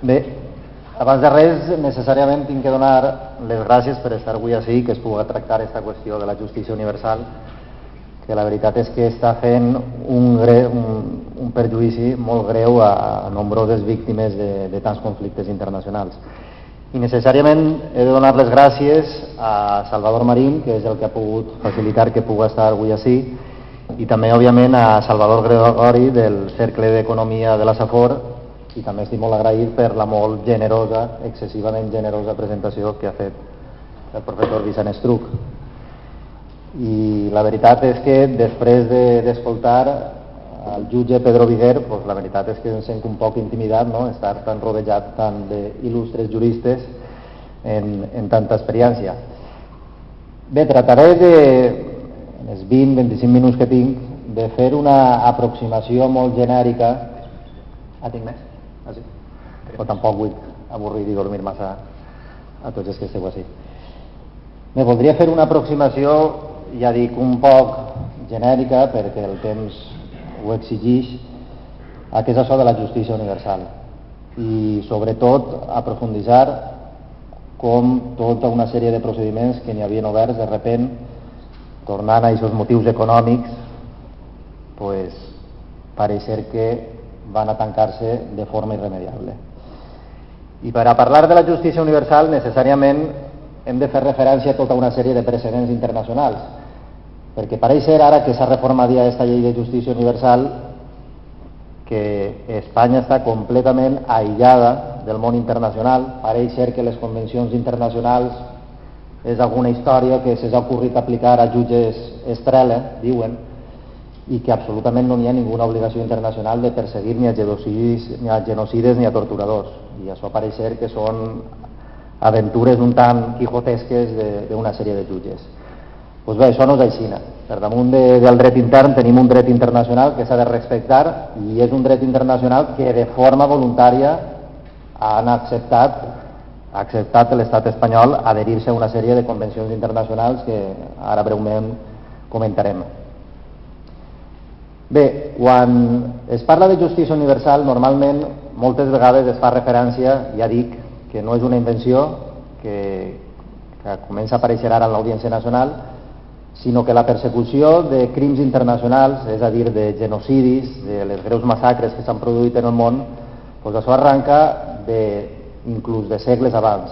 Bé, abans de res, necessàriament tinc que donar les gràcies per estar avui així, que es pugui tractar aquesta qüestió de la justícia universal, que la veritat és que està fent un perjudici molt greu a nombroses víctimes de tants conflictes internacionals. I necessàriament he de donar les gràcies a Salvador Marín, que és el que ha pogut facilitar que pugui estar avui així, i també, òbviament, a Salvador Gregori, del Cercle d'Economia de la Safor, i també estic molt agraït per la molt generosa, excessivament generosa presentació que ha fet el professor Vicent Estruch. I la veritat és que després d'escoltar el jutge Pedro Viguer, doncs la veritat és que em sento un poc intimidat, no?, estar tan rodejat tant d'il·lustres juristes en tanta experiència. Bé, trataré en els 20-25 minuts que tinc, de fer una aproximació molt genèrica. Tinc més? Sí? Però tampoc vull avorrir i dormir massa a tots els que esteu així. Me voldria fer una aproximació, ja dic, un poc genèrica, perquè el temps ho exigeix, a què és això de la justícia universal. I, sobretot, aprofunditzar com tota una sèrie de procediments que n'hi havien oberts, de repent, tornant a aquests motius econòmics, pues, pareixer que van a tancar-se de forma irremediable. I per a parlar de la justícia universal necessàriament hem de fer referència a tota una sèrie de precedents internacionals, perquè pareix ser ara que s'ha reformat ja aquesta llei de justícia universal que Espanya està completament aïllada del món internacional. Pareix ser que les convencions internacionals és alguna història que s'ha ocorrit aplicar a jutges estrela, diuen, i que absolutament no hi ha ninguna obligació internacional de perseguir ni a genocides ni a torturadors. I això pareix ser que són aventures un tant quijotesques d'una sèrie de jutges. Doncs bé, això no és així. Per damunt del dret intern tenim un dret internacional que s'ha de respectar, i és un dret internacional que de forma voluntària ha acceptat l'estat espanyol adherir-se a una sèrie de convencions internacionals que ara breument comentarem. Bé, quan es parla de justícia universal, normalment, moltes vegades es fa referència, ja dic, que no és una invenció que comença a aparèixer ara en l'Audiència Nacional, sinó que la persecució de crims internacionals, és a dir, de genocidis, de les greus massacres que s'han produït en el món, doncs això arranca inclús de segles abans,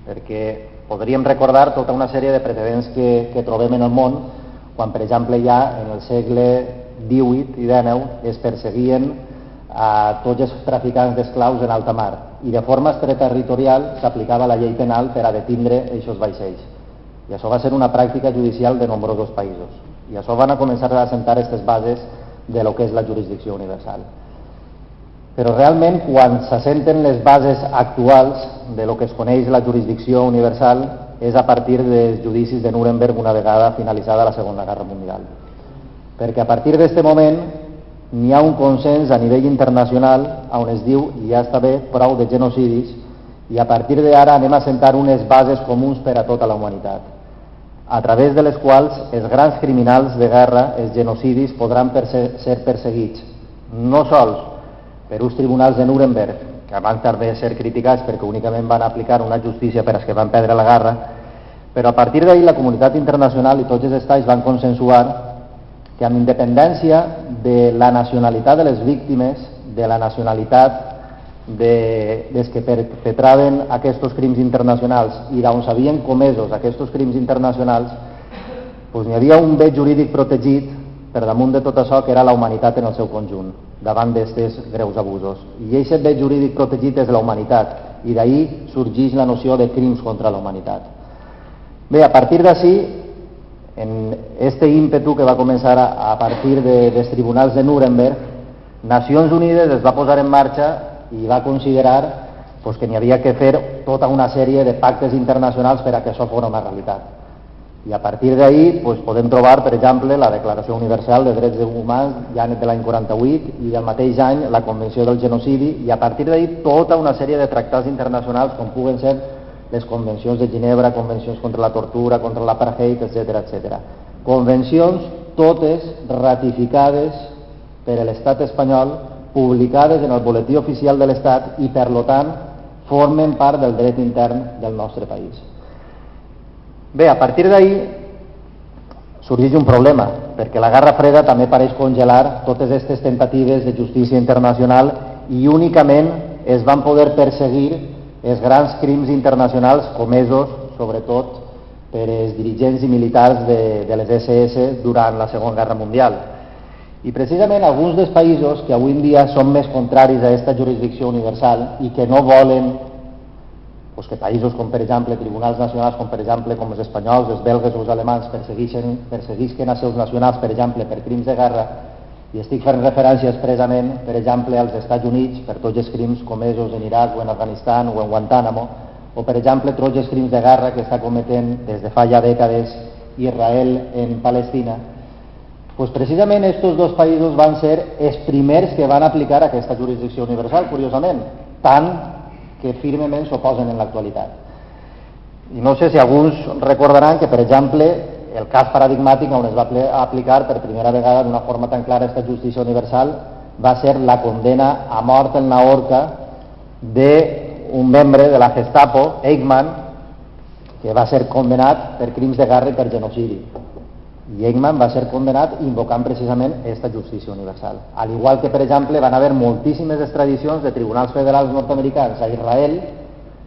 perquè podríem recordar tota una sèrie de precedents que trobem en el món, quan, per exemple, ja en el segle XVIII i XIX es perseguien a tots els traficants d'esclaus en alta mar, i de forma extraterritorial s'aplicava la llei penal per a detindre aquests vaixells. I això va ser una pràctica judicial de nombrosos països. I això van a començar a assentar aquestes bases de lo que és la jurisdicció universal. Però realment, quan s'assenten les bases actuals de lo que es coneix la jurisdicció universal, és a partir dels judicis de Nuremberg una vegada finalitzada la Segona Guerra Mundial. Perquè a partir d'aquest moment n'hi ha un consens a nivell internacional on es diu, i ja està bé, prou de genocidis, i a partir d'ara anem a assentar unes bases comuns per a tota la humanitat, a través de les quals els grans criminals de guerra, els genocidis, podran ser perseguits, no sols per uns tribunals de Nuremberg, que van també ser criticats perquè únicament van aplicar una justícia per als que van perdre la guerra, però a partir d'ahir la comunitat internacional i tots els estats van consensuar que, amb independència de la nacionalitat de les víctimes, de la nacionalitat dels que perpetraven aquests crims internacionals i d'on s'havien comesos aquests crims internacionals, doncs n'hi havia un bé jurídic protegit per damunt de tot això, que era la humanitat en el seu conjunt, davant d'aquests greus abusos. I aquest bé jurídic protegit és la humanitat, i d'ahir sorgeix la noció de crims contra la humanitat. Bé, a partir d'ací, en este ímpetu que va començar a partir dels tribunals de Nuremberg, Nacions Unides es va posar en marxa i va considerar que n'hi havia que fer tota una sèrie de pactes internacionals per a que això fos una realitat. I a partir d'ahir podem trobar, per exemple, la Declaració Universal de Drets Humans ja de l'any 48 i del mateix any la Convenció del Genocidi, i a partir d'ahir tota una sèrie de tractats internacionals com puguen ser les convencions de Ginebra, convencions contra la tortura, contra l'apartheid, etc. Convencions totes ratificades per l'estat espanyol, publicades en el boletí oficial de l'Estat i, per tant, formen part del dret intern del nostre país. Bé, a partir d'ahir sorgeix un problema, perquè la Guerra Freda també pareix congelar totes aquestes tentatives de justícia internacional i únicament es van poder perseguir els grans crims internacionals comesos, sobretot, per els dirigents i militars de les SS durant la Segona Guerra Mundial. I precisament alguns dels països que avui en dia són més contraris a aquesta jurisdicció universal i que no volen que països com per exemple tribunals nacionals com per exemple com els espanyols, els belgues o els alemanys perseguisquen els seus nacionals per exemple per crims de guerra, i estic fent referència expressament per exemple als Estats Units per tots els crims comesos en Iraq o en Afganistan o en Guantánamo, o per exemple tots els crims de guerra que està cometent des de fa ja dècades Israel en Palestina. Pues precisament aquests dos països van ser els primers que van aplicar aquesta jurisdicció universal, curiosament, tant que firmement s'oposen en l'actualitat. I no sé si alguns recordaran que, per exemple, el cas paradigmàtic on es va aplicar per primera vegada d'una forma tan clara aquesta justícia universal va ser la condena a mort en la horca d'un membre de la Gestapo, Eichmann, que va ser condenat per crims de guerra i per genocidi. I Eichmann va ser condenat invocant precisament aquesta justícia universal. Al igual que, per exemple, van haver moltíssimes extradicions de tribunals federals nord-americans a Israel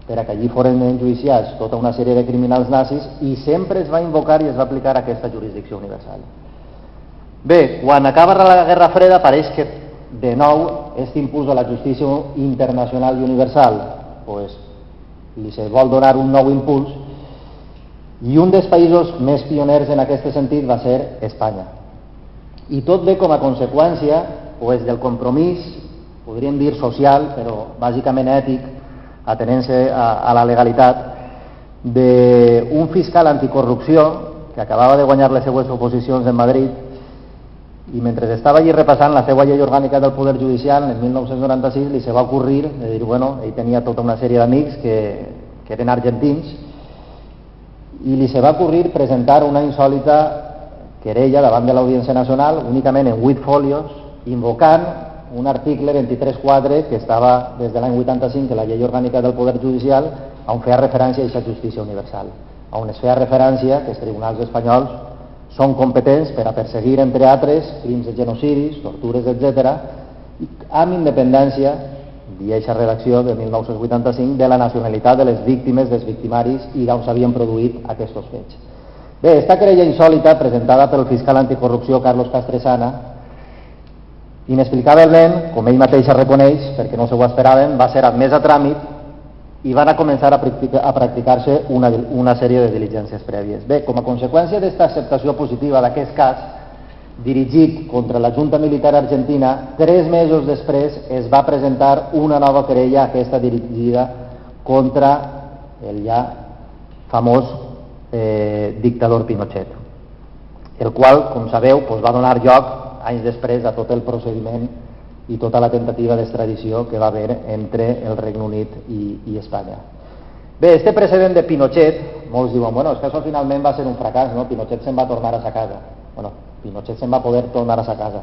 per a que allí foren enjuiciats tota una sèrie de criminals nazis i sempre es va invocar i es va aplicar aquesta jurisdicció universal. Bé, quan acaba la Guerra Freda pareix que de nou aquest impuls a la justícia internacional i universal li se vol donar un nou impuls. I un dels països més pioners en aquest sentit va ser Espanya. I tot ve com a conseqüència del compromís, podríem dir social, però bàsicament ètic, atenent-se a la legalitat, d'un fiscal anticorrupció que acabava de guanyar les seues oposicions en Madrid i mentre estava allí repassant la seva llei orgànica del Poder Judicial en 1996 li se va ocorrir de dir, ell tenia tota una sèrie d'amics que eren argentins i li se va ocorrir presentar una insòlita querella davant de l'Audiència Nacional únicament en 8 fòlios, invocant un article 23.4 que estava des de l'any 85 de la llei orgànica del Poder Judicial on feia referència a aquesta justícia universal, on es feia referència que els tribunals espanyols són competents per a perseguir, entre altres, crims de genocidis, tortures, etc., amb independència, i aquesta redacció de 1985, de la nacionalitat de les víctimes, dels victimaris i on s'havien produït aquests fets. Bé, aquesta querella insòlita presentada pel fiscal anticorrupció Carlos Castresana, inexplicablement, com ell mateix reconeix, perquè no se ho esperaven, va ser admès a tràmit i van a començar a practicar-se una sèrie de diligències prèvies. Bé, com a conseqüència d'aquesta acceptació positiva d'aquest cas, dirigit contra la Junta Militar Argentina, 3 mesos després es va presentar una nova querella, aquesta dirigida contra el ja famós dictador Pinochet, el qual, com sabeu, va donar lloc anys després a tot el procediment i tota la tentativa d'extradició que va haver entre el Regne Unit i Espanya. Bé, este precedent de Pinochet, molts diuen, és que això finalment va ser un fracàs, no? Pinochet se'n va tornar a sa casa. Pinochet se'n va poder tornar a sa casa,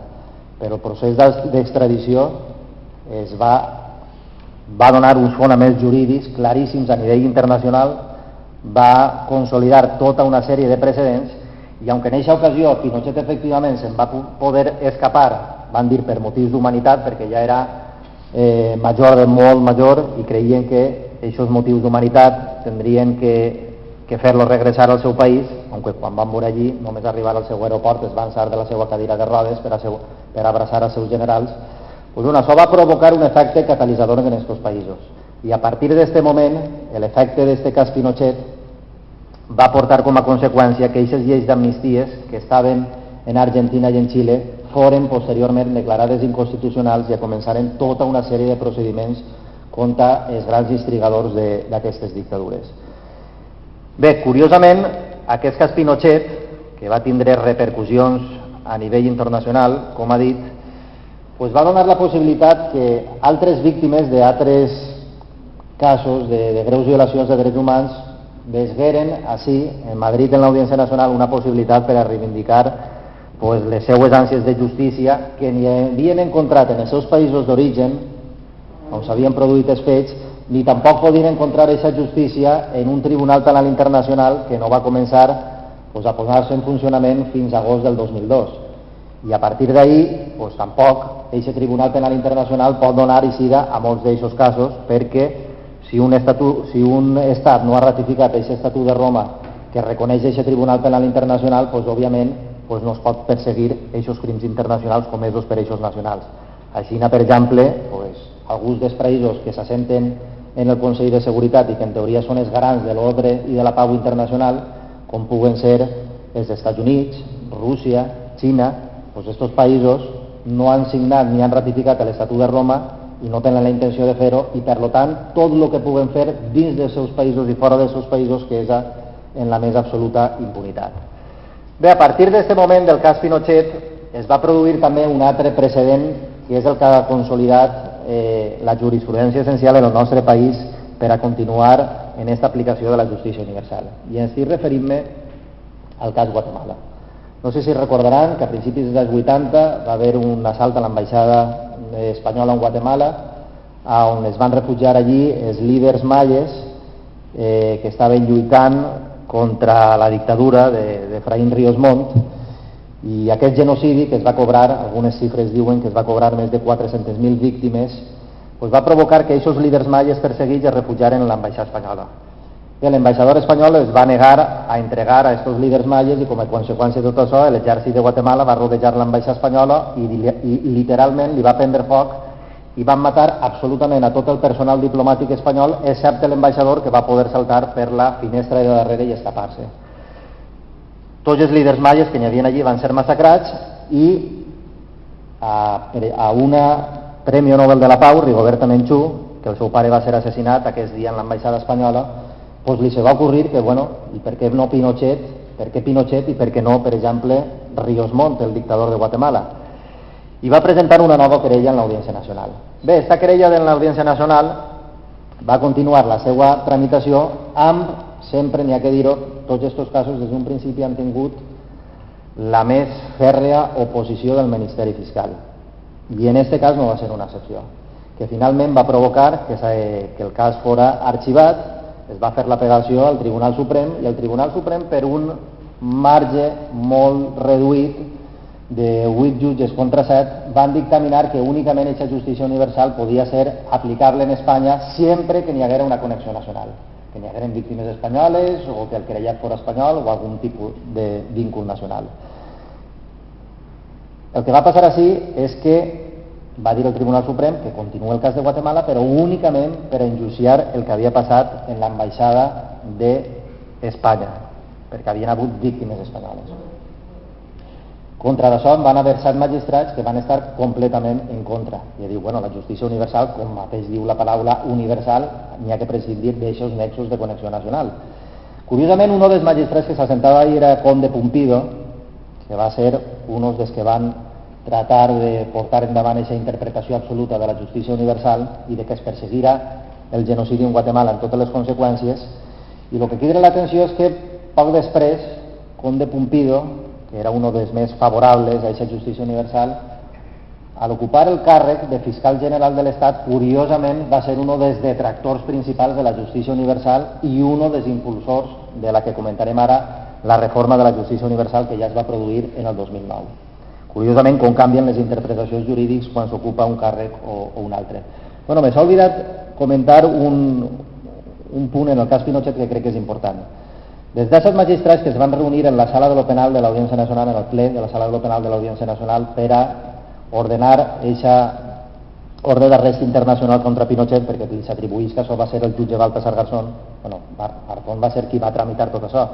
però el procés d'extradició va donar uns fonaments jurídics claríssims a nivell internacional, va consolidar tota una sèrie de precedents i, aunque en aquesta ocasió Pinochet efectivament se'n va poder escapar, van dir per motius d'humanitat, perquè ja era major, molt major, i creien que aquests motius d'humanitat tindrien que fer-lo regressar al seu país, aunque quan van veure allí, només arribar al seu aeroport es va alçar de la seva cadira de rodes per abraçar els seus generals. Això va provocar un efecte catalitzador en aquests països. I a partir d'aquest moment, l'efecte d'aquest cas Pinochet va portar com a conseqüència que aquestes lleis d'amnisties que estaven en Argentina i en Xile foren posteriorment declarades inconstitucionals i a començaren tota una sèrie de procediments contra els grans instigadors d'aquestes dictadures. Bé, curiosament, aquest cas Pinochet, que va tindre repercussions a nivell internacional, com ha dit, va donar la possibilitat que altres víctimes d'altres casos de greus violacions de drets humans vesgueren així, en Madrid, en l'Audiència Nacional, una possibilitat per a reivindicar les seues ànsies de justícia que ni havien encontrat en els seus països d'origen, on s'havien produït els fets, ni tampoc podien encontrar aquesta justícia en un tribunal penal internacional que no va començar a posar-se en funcionament fins a agost del 2002. I a partir d'ahir, tampoc, aquest tribunal penal internacional pot donar eixida a molts d'aquests casos, perquè si un estat no ha ratificat aquest Estatut de Roma que reconeix aquest tribunal penal internacional, òbviament no es pot perseguir aquests crims internacionals comesos per aquests nacionals. Així, per exemple, alguns dels països que s'assenten en el Consell de Seguretat i que en teoria són els garants de l'ordre i de la pau internacional, com puguen ser els Estats Units, Rússia, Xina, aquests països no han signat ni han ratificat l'Estatut de Roma i no tenen la intenció de fer-ho, i per tant tot el que puguen fer dins dels seus països i fora dels seus països queda en la més absoluta impunitat. Bé, a partir d'aquest moment del cas Pinochet es va produir també un altre precedent, que és el que ha consolidat la jurisprudència essencial en el nostre país per a continuar en aquesta aplicació de la justícia universal. I estic referint-me al cas Guatemala. No sé si recordaran que a principis dels 80 va haver un assalt a l'ambaixada espanyola en Guatemala, on es van refugiar allí els líders maies que estaven lluitant contra la dictadura d'Efraín Ríos Montt, i aquest genocidi que es va cobrar, algunes xifres diuen que es va cobrar més de 400.000 víctimes, va provocar que aquests líders maies perseguits es refugiaren en l'ambaixada espanyola. L'ambaixador espanyol es va negar a entregar a aquests líders maies i com a conseqüència de tot això l'exèrcit de Guatemala va rodejar l'ambaixada espanyola i literalment li va prendre foc i van matar absolutament a tot el personal diplomàtic espanyol excepte l'ambaixador, que va poder saltar per la finestra de darrere i escapar-se. Tots els líders maies que n'hi havia allí van ser massacrats i a una Premi Nobel de la Pau, Rigoberta Menchú, que el seu pare va ser assassinat aquest dia en l'ambaixada espanyola, li se va ocorrir que, i per què no Pinochet, per què Pinochet i per què no, per exemple, Ríos Montt, el dictador de Guatemala? I va presentar una nova querella en l'Audiència Nacional. Bé, aquesta querella de l'Audiència Nacional va continuar la seva tramitació amb, sempre n'hi ha que dir-ho, tots aquests casos des d'un principi han tingut la més fèrrea oposició del Ministeri Fiscal. I en aquest cas no va ser una excepció, que finalment va provocar que el cas fora arxivat. Es va fer l'apel·lació al Tribunal Suprem i el Tribunal Suprem, per un marge molt reduït de 8 jutges contra 7, van dictaminar que únicament aquesta justícia universal podia ser aplicable en Espanya sempre que n'hi haguera una connexió nacional, que n'hi hagueren víctimes espanyoles o que el querellat fos espanyol o algun tipus de víncle nacional. El que va passar així és que va dir el Tribunal Suprem que continua el cas de Guatemala, però únicament per enjuiciar el que havia passat en l'ambaixada d'Espanya, perquè havien hagut víctimes espanyoles. Contra d'això van haver 7 magistrats que van estar completament en contra. I diu, la justícia universal, com mateix diu la paraula universal, n'hi ha que prescindir d'aquests nexos de connexió nacional. Curiosament, un dels magistrats que s'assentava ahir era Conde Pumpido, que va ser un dels que van tratar de portar endavant aquesta interpretació absoluta de la justícia universal i de que es perseguirà el genocidi en Guatemala en totes les conseqüències. I el que crida l'atenció és que poc després, Conde Pumpido, que era un dels més favorables a aquesta justícia universal, a l'ocupar el càrrec de fiscal general de l'Estat, curiosament va ser un dels detractors principals de la justícia universal i un dels impulsors de la que comentarem ara, la reforma de la justícia universal que ja es va produir en el 2009. Curiosament, com canvien les interpretacions jurídiques quan s'ocupa un càrrec o un altre. Me s'ha oblidat comentar un punt en el cas Pinochet que crec que és important. Des d'aquests magistrats que es van reunir en la sala de lo penal de l'Audiència Nacional, en el ple de la sala de lo penal de l'Audiència Nacional, per a ordenar aquesta ordre d'arrest internacional contra Pinochet, perquè s'atribuïs que això va ser el jutge Baltasar Garzón. Garzón va ser qui va tramitar tot això,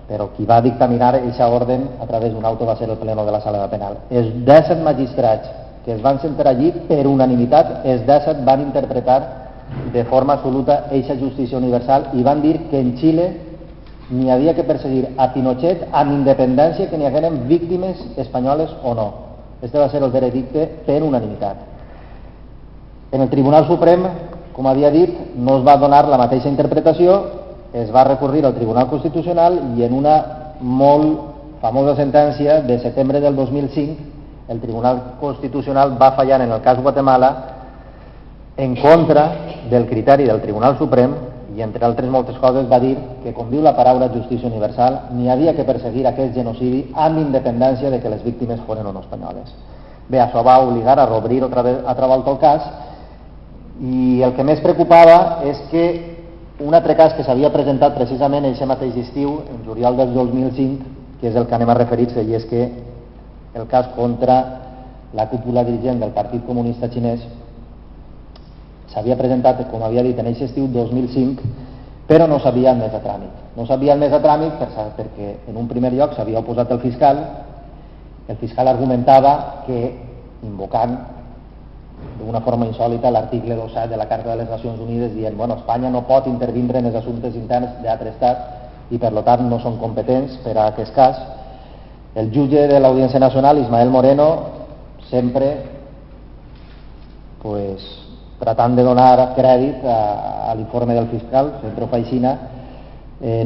però qui va dictaminar aquesta ordre a través d'un auto va ser el pleno de la sala de penal. Els 17 magistrats que es van sentar allí, per unanimitat, els 17 van interpretar de forma absoluta aquesta justícia universal i van dir que en Xile n'hi havia que perseguir a Pinochet amb independència que n'hi hagueren víctimes espanyoles o no. Este va ser el veredicte per unanimitat. En el Tribunal Suprem, com havia dit, no es va donar la mateixa interpretació, es va recurrir al Tribunal Constitucional i en una molt famosa sentència de setembre del 2005 el Tribunal Constitucional va fallar en el cas Guatemala en contra del criteri del Tribunal Suprem i, entre altres moltes coses, va dir que, com diu la paraula justícia universal, n'hi havia que perseguir aquest genocidi amb independència de que les víctimes foren o no espanyoles. Bé, això va obligar a reobrir a treballar el cas, i el que més preocupava és que un altre cas que s'havia presentat precisament aquest mateix estiu, en juliol del 2005, que és el que anem a referir-se, i és que el cas contra la cúpula dirigent del Partit Comunista Xinès s'havia presentat, com havia dit, en aquest estiu 2005, però no s'havia admès a tràmit. No s'havia admès a tràmit perquè en un primer lloc s'havia oposat el fiscal argumentava que, invocant d'una forma insòlita l'article 2.7 de la Carta de les Nacions Unides, dient bueno, Espanya no pot intervindre en els assumptes interns d'altre estat i per tant no són competents per a aquest cas. El jutge de l'Audiència Nacional, Ismael Moreno, sempre tratant de donar crèdit a l'informe del fiscal, sempre ho fa així,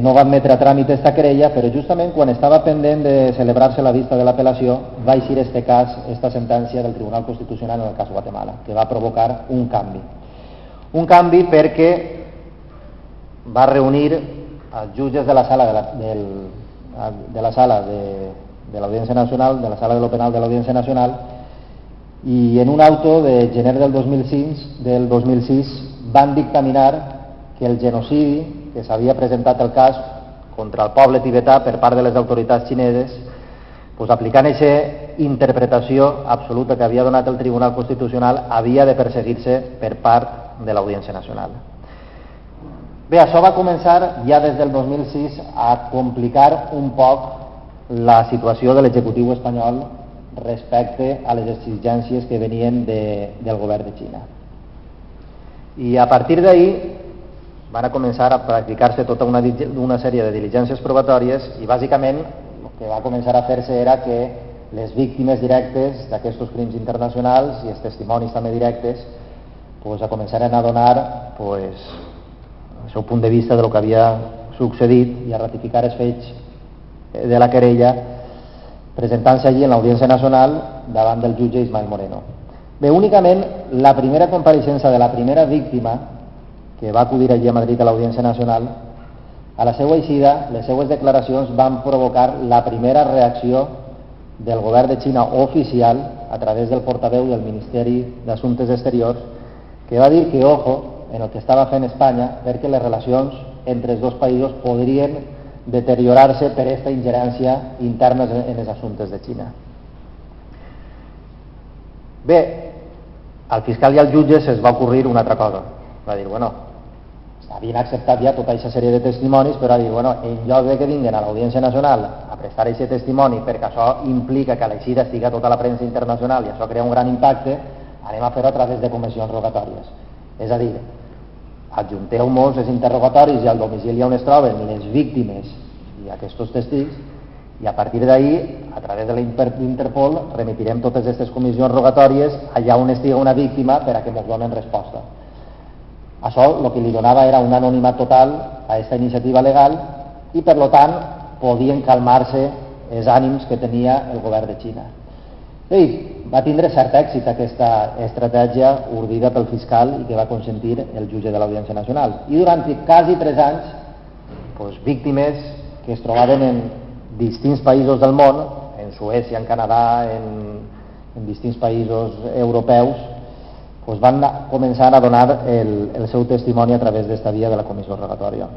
no va admetre a tràmit esta querella, però justament quan estava pendent de celebrar-se la vista de l'apel·lació va eixir esta sentència del Tribunal Constitucional en el cas Guatemala, que va provocar un canvi. Un canvi perquè va reunir els jutges de la sala de l'Audiència Nacional, de la sala de lo penal de l'Audiència Nacional, i en un auto de gener del 2006 van dictaminar que el genocidi que s'havia presentat el cas contra el poble tibetà per part de les autoritats xineses, aplicant aquesta interpretació absoluta que havia donat el Tribunal Constitucional, havia de perseguir-se per part de l'Audiència Nacional. Bé, això va començar ja des del 2006 a complicar un poc la situació de l'executiu espanyol respecte a les exigències que venien del govern de Xina. I a partir d'ahir van a començar a practicar-se tota una sèrie de diligències probatòries i bàsicament el que va començar a fer-se era que les víctimes directes d'aquests crims internacionals i els testimonis també directes a començaren a donar el seu punt de vista de lo que havia succeït i a ratificar els fets de la querella presentant-se allí en l'Audiència Nacional davant del jutge Ismael Moreno. Bé, únicament la primera compareixença de la primera víctima que va acudir allí a Madrid a l'Audiència Nacional, a la seva eixida, les seues declaracions van provocar la primera reacció del govern de Xina oficial a través del portaveu del Ministeri d'Assumptes Exteriors, que va dir que ojo en el que estava fent Espanya perquè les relacions entre els dos països podrien deteriorar-se per aquesta ingerència interna en els assumptes de Xina. Bé, al fiscal i al jutge se'ls va ocorrir una altra cosa. Va dir, havien acceptat ja tota aquesta sèrie de testimonis, però va dir, en lloc de que vinguin a l'Audiència Nacional a prestar aquest testimoni perquè això implica que a l'eixida estigui tota la premsa internacional i això crea un gran impacte, anem a fer-ho a través de comissions rogatòries. És a dir, adjunteu-nos els interrogatoris i al domicili on es troben les víctimes i aquests testigs i a partir d'ahir, a través de l'Interpol, remitirem totes aquestes comissions rogatòries allà on estigui una víctima per a que ens donen resposta. Això el que li donava era un anonimat total a aquesta iniciativa legal i, per tant, podien calmar-se els ànims que tenia el govern de Xina. I va tindre cert èxit aquesta estratègia urdida pel fiscal i que va consentir el jutge de l'Audiència Nacional. I durant quasi 3 anys, víctimes que es trobaven en distints països del món, en Suècia, en Canadà, en distints països europeus, van començar a donar el seu testimoni a través d'esta via de la comissió rogatòria.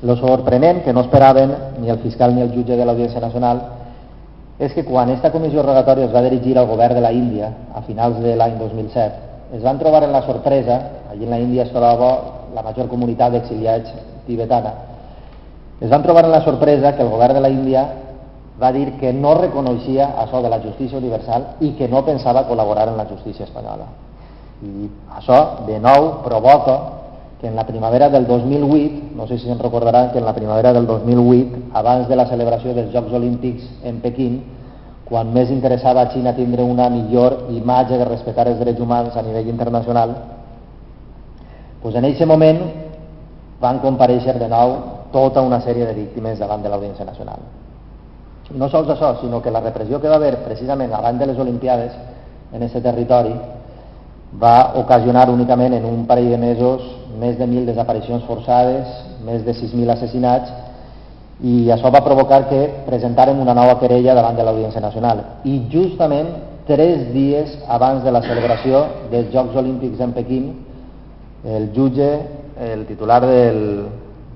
Lo sorprenent, que no esperaven ni el fiscal ni el jutge de l'Audiència Nacional, és que quan aquesta comissió rogatòria es va dirigir al govern de la Índia a finals de l'any 2007, es van trobar en la sorpresa, allí en la Índia es troba la major comunitat d'exiliats tibetana, es van trobar en la sorpresa que el govern de la Índia va dir que no reconeixia això de la justícia universal i que no pensava col·laborar en la justícia espanyola. I això, de nou, provoca que en la primavera del 2008, no sé si se'n recordaran que en la primavera del 2008, abans de la celebració dels Jocs Olímpics en Pequín, quan més interessava a Xina tindre una millor imatge de respectar els drets humans a nivell internacional, en aquest moment van comparèixer de nou tota una sèrie de víctimes davant de l'Audiència Nacional. I no sols això, sinó que la repressió que va haver precisament abans de les Olimpiades en aquest territori va ocasionar únicament en un parell de mesos més de 1.000 desaparicions forçades, més de 6.000 assassinats, i això va provocar que presentàrem una nova querella davant de l'Audiència Nacional. I justament 3 dies abans de la celebració dels Jocs Olímpics en Pequín, el jutge, el titular del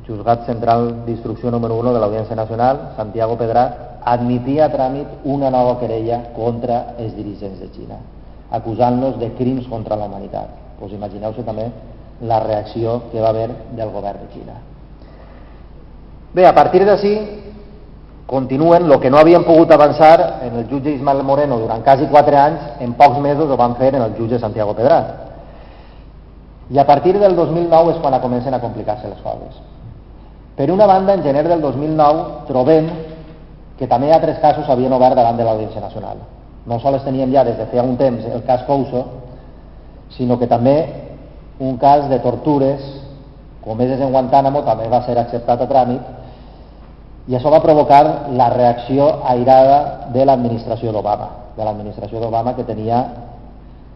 Juzgat Central d'Instrucció número 1 de l'Audiència Nacional, Santiago Pedrat, admetia a tràmit una nova querella contra els dirigents de Xina, acusant-los de crims contra la humanitat. Pues imagineu-se també la reacció que va haver del govern de Xina. Bé, a partir d'ací continuen el que no havien pogut avançar en el jutge Ismael Moreno durant quasi 4 anys, en pocs mesos ho van fer en el jutge Santiago Pedrat. I a partir del 2009 és quan comencen a complicar-se les coses. Per una banda, en gener del 2009 trobem que també altres casos s'havien obert davant de l'Audiència Nacional. No sols teníem ja des de feia un temps el cas Couso, sinó que també un cas de tortures comeses en Guantánamo també va ser acceptat a tràmit, i això va provocar la reacció airada de l'administració d'Obama, que tenia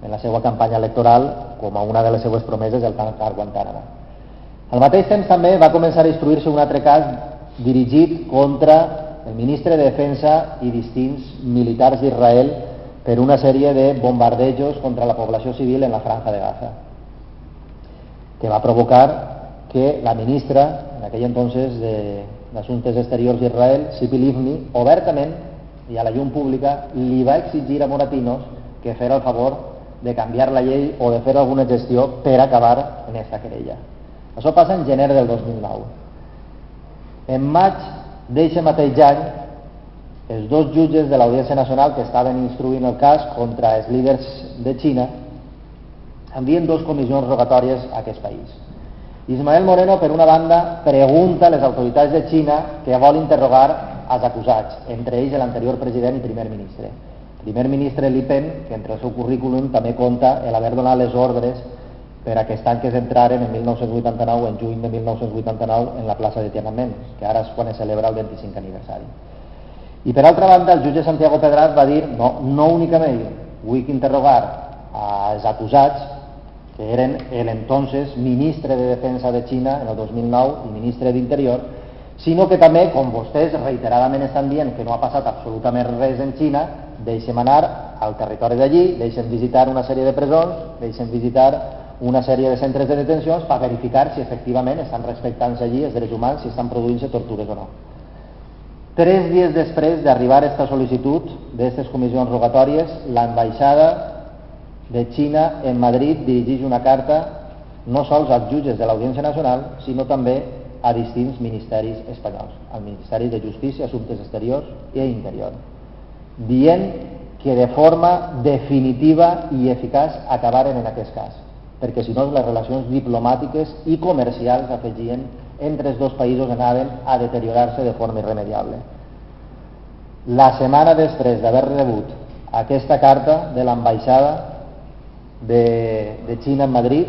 en la seva campanya electoral com a una de les seues promeses el tancar Guantánamo. Al mateix temps també va començar a instruir-se un altre cas dirigit contra el ministre de Defensa i distints militars d'Israel per una sèrie de bombardejos contra la població civil en la Franja de Gaza, que va provocar que la ministra, en aquell entonces d'Assumptes Exteriors d'Israel, Tzipi Livni, obertament i a la llum pública li va exigir a Moratinos que fera el favor de canviar la llei o de fer alguna gestió per acabar en aquesta querella. Això passa en gener del 2009. En maig d'aquest mateix any, els 2 jutges de l'Audiència Nacional que estaven instruint el cas contra els líders de Xina envien 2 comissions rogatòries a aquest país. Ismael Moreno, per una banda, pregunta a les autoritats de Xina que vol interrogar els acusats, entre ells l'anterior president i primer ministre. El primer ministre Li Pen, que entre el seu currículum també compta l'haver donat les ordres per a que els tanques entraren en 1989, en juny de 1989, en la plaça de Tiananmen, que ara és quan es celebra el 25 aniversari. I per altra banda, el jutge Santiago Pedrat va dir no únicament vull interrogar als acusats, que eren l'entonces ministre de Defensa de Xina en el 2009 i ministre d'Interior, sinó que també, com vostès reiteradament estan dient que no ha passat absolutament res en Xina, deixem anar al territori d'allí, deixem visitar una sèrie de presons, deixem visitar una sèrie de centres de detencions per verificar si efectivament estan respectant allí els drets humans, si estan produint-se tortures o no. 3 dies després d'arribar a aquesta sol·licitud d'aquestes comissions rogatòries, l'ambaixada de Xina en Madrid dirigeix una carta no sols als jutges de l'Audiència Nacional, sinó també a distints ministeris espanyols, al Ministeri de Justícia, Assumptes Exteriors i Interior, dient que de forma definitiva i eficaç acabaren en aquest cas, perquè si no les relacions diplomàtiques i comercials, afegien, entre els 2 països anaven a deteriorar-se de forma irremediable. La setmana després d'haver rebut aquesta carta de l'ambaixada de Xina en Madrid,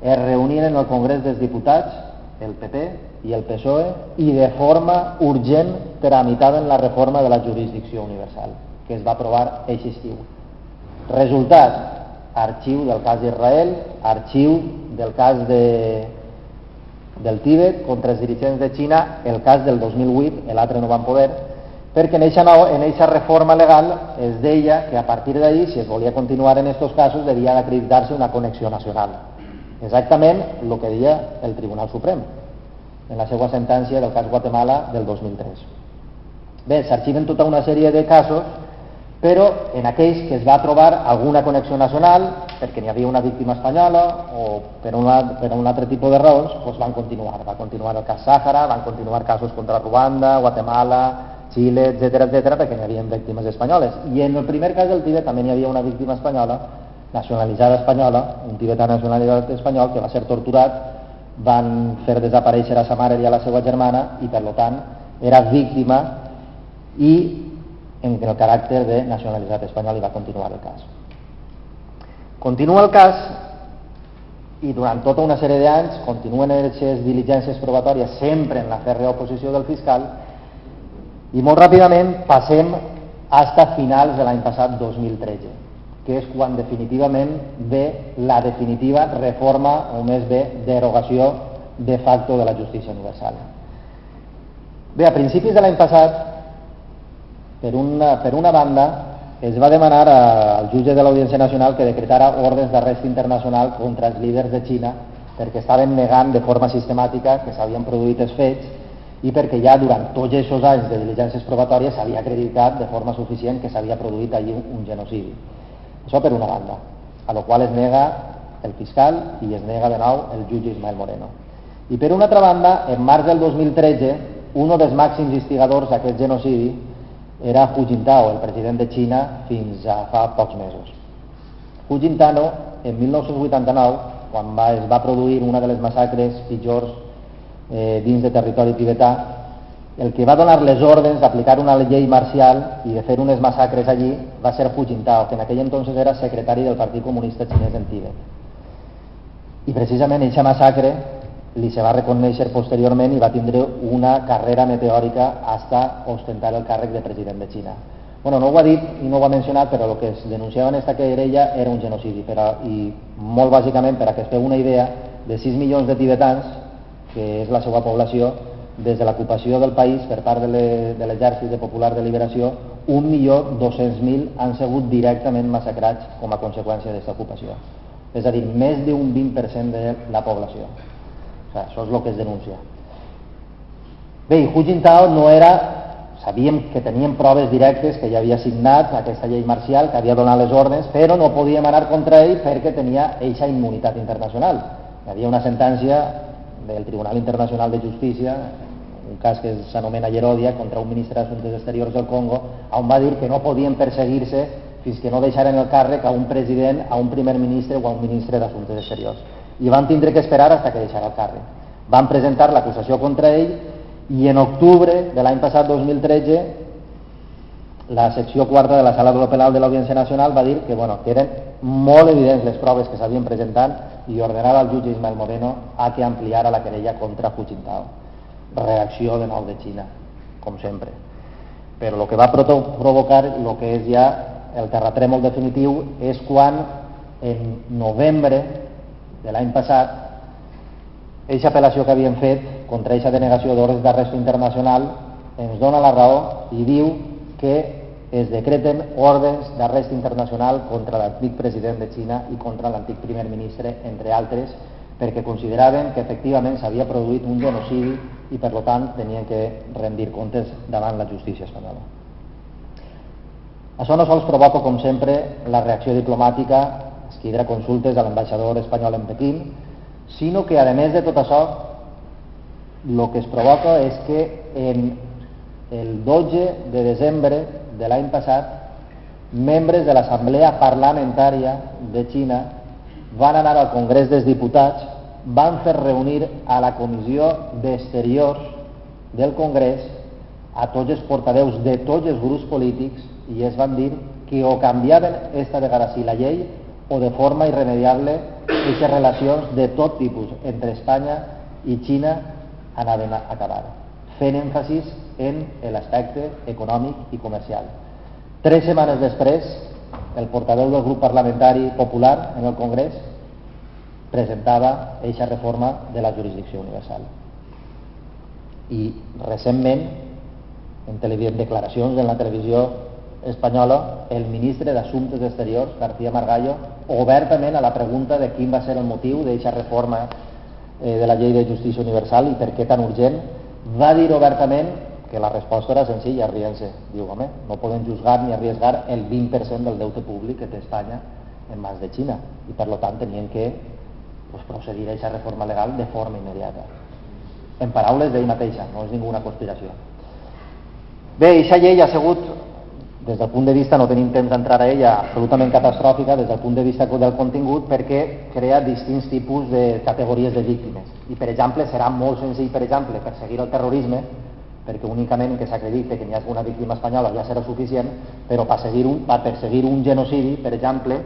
es reunien en el Congrés dels Diputats, el PP i el PSOE, i de forma urgent tramitaven la reforma de la jurisdicció universal, que es va aprovar aquest estiu. Resultat, arxiu del cas d'Israel, arxiu del cas del Tíbet contra els dirigents de Xina, el cas del 2008, l'altre no van poder, perquè en aquesta reforma legal es deia que a partir d'ahí, si es volia continuar en aquests casos, devia d'acreditar-se una connexió nacional. Exactament el que deia el Tribunal Suprem en la seva sentència del cas Guatemala del 2003. Bé, s'arxiven tota una sèrie de casos, però en aquells que es va trobar alguna connexió nacional, perquè n'hi havia una víctima espanyola o per un altre tipus de raons, doncs van continuar. Va continuar el cas Sàhara, van continuar casos contra Ruanda, Guatemala, Xile, etcètera, perquè n'hi havia víctimes espanyoles. I en el primer cas del Tíbet també n'hi havia una víctima espanyola, nacionalitzada espanyola, un tibetà nacionalitzat espanyol que va ser torturat, van fer desaparèixer a sa mare i a la seva germana i per tant era víctima i en el caràcter de nacionalitzat espanyol i va continuar el cas. Continua el cas i durant tota una sèrie d'anys continuen aquestes diligències probatòries sempre en la fèrrea oposició del fiscal i molt ràpidament passem fins a finals de l'any passat 2013, que és quan definitivament ve la definitiva reforma, o més bé, derogació de facto de la justícia universal. Bé, a principis de l'any passat, per una banda, es va demanar al jutge de l'Audiència Nacional que decretara ordres d'arrest internacional contra els líders de Xina perquè estaven negant de forma sistemàtica que s'havien produït els fets i perquè ja durant tots aquests anys de diligències probatòries s'havia acreditat de forma suficient que s'havia produït allí un genocidi. Això per una banda, a la qual es nega el fiscal i es nega de nou el jutge Ismael Moreno. I per una altra banda, en març del 2013, un dels màxims instigadors d'aquest genocidi era Hu Jintao, el president de Xina fins a fa pocs mesos. Hu Jintao, en 1989, quan es va produir una de les massacres pitjors dins de territori tibetà, el que va donar les ordres d'aplicar una llei marcial i de fer unes massacres allí va ser Hu Jintao, que en aquell entonces era secretari del Partit Comunista Xinès en Tibet. I precisament aquesta massacre li se va reconèixer posteriorment i va tindre una carrera meteòrica hasta ostentar el càrrec de president de Xina. Bueno, no ho ha dit i no ho ha mencionat, però el que es denunciava en aquesta querella era un genocidi, i molt bàsicament, per a que es feu una idea, de 6 milions de tibetans, que és la seva població, des de l'ocupació del país per part de l'Exèrcit Popular de Liberació, 1.200.000 han sigut directament massacrats com a conseqüència d'aquesta ocupació. És a dir, més d'un 20% de la població. O sigui, això és el que es denuncia. Bé, i Hu Jintao no era... Sabíem que teníem proves directes que ja havia signat aquesta llei marcial, que havia donat les ordres, però no podíem anar contra ell perquè tenia eixa immunitat internacional. Hi havia una sentència del Tribunal Internacional de Justícia, un cas que s'anomena Yerodia, contra un ministre d'Assumptes Exteriors del Congo, on va dir que no podien perseguir-se fins que no deixaren el càrrec a un president, a un primer ministre o a un ministre d'Assumptes Exteriors. I van tindre que esperar fins que deixara el càrrec. Van presentar l'acusació contra ell i en octubre de l'any passat, 2013, la secció quarta de la Sala Penal de l'Audiència Nacional va dir que eren molt evidents les proves que s'havien presentat i ordenava al jutge Ismael Moreno a que ampliara la querella contra Hu Jintao. Reacció de nou de Xina, com sempre. Però el que va provocar el que és ja el terratrèmol definitiu és quan en novembre de l'any passat aquesta apel·lació que havíem fet contra aquesta denegació d'ordres d'arrest internacional ens dona la raó i diu que es decreten ordres d'arrest internacional contra l'antic president de Xina i contra l'antic primer ministre, entre altres, perquè consideraven que efectivament s'havia produït un genocidi i per tant tenien que rendir comptes davant la justícia espanyola. Això no sols provoca, com sempre, la reacció diplomàtica, es quedra consultes a l'ambaixador espanyol en Pequín, sinó que, a més de tot això, el que es provoca és que el 12 de desembre de l'any passat, membres de l'Assemblea Parlamentària de Xina van anar al Congrés dels Diputats, van fer reunir a la Comissió d'Exteriors del Congrés a tots els portaveus de tots els grups polítics i es van dir que o canviaven esta vegada sí la llei o de forma irremediable aquestes relacions de tot tipus entre Espanya i Xina anaven a acabar, fent èmfasis en l'aspecte econòmic i comercial. 3 setmanes després, el portaveu del grup parlamentari popular en el Congrés presentava aquesta reforma de la jurisdicció universal. I recentment, en declaracions en la televisió espanyola, el ministre d'Assumptes Exteriors, García Margallo, obertament a la pregunta de quin va ser el motiu d'aquesta reforma de la llei de justícia universal i per què tan urgent, va dir obertament que la resposta era senzilla, rient-se. Diu, home, no podem juzgar ni arriesgar el 20% del deute públic que té Espanya en mans de Xina i per tant tenien que procedir a aquesta reforma legal de forma immediata. En paraules d'ell mateixa, no és ninguna conspiració. Bé, aquesta llei ha sigut, des del punt de vista, no tenim temps d'entrar a ella, absolutament catastròfica des del punt de vista del contingut perquè crea distints tipus de categories de víctimes. I, per exemple, serà molt senzill, per exemple, perseguir el terrorisme, perquè únicament que s'acredite que n'hi ha una víctima espanyola ja serà suficient, però per perseguir un genocidi, per exemple,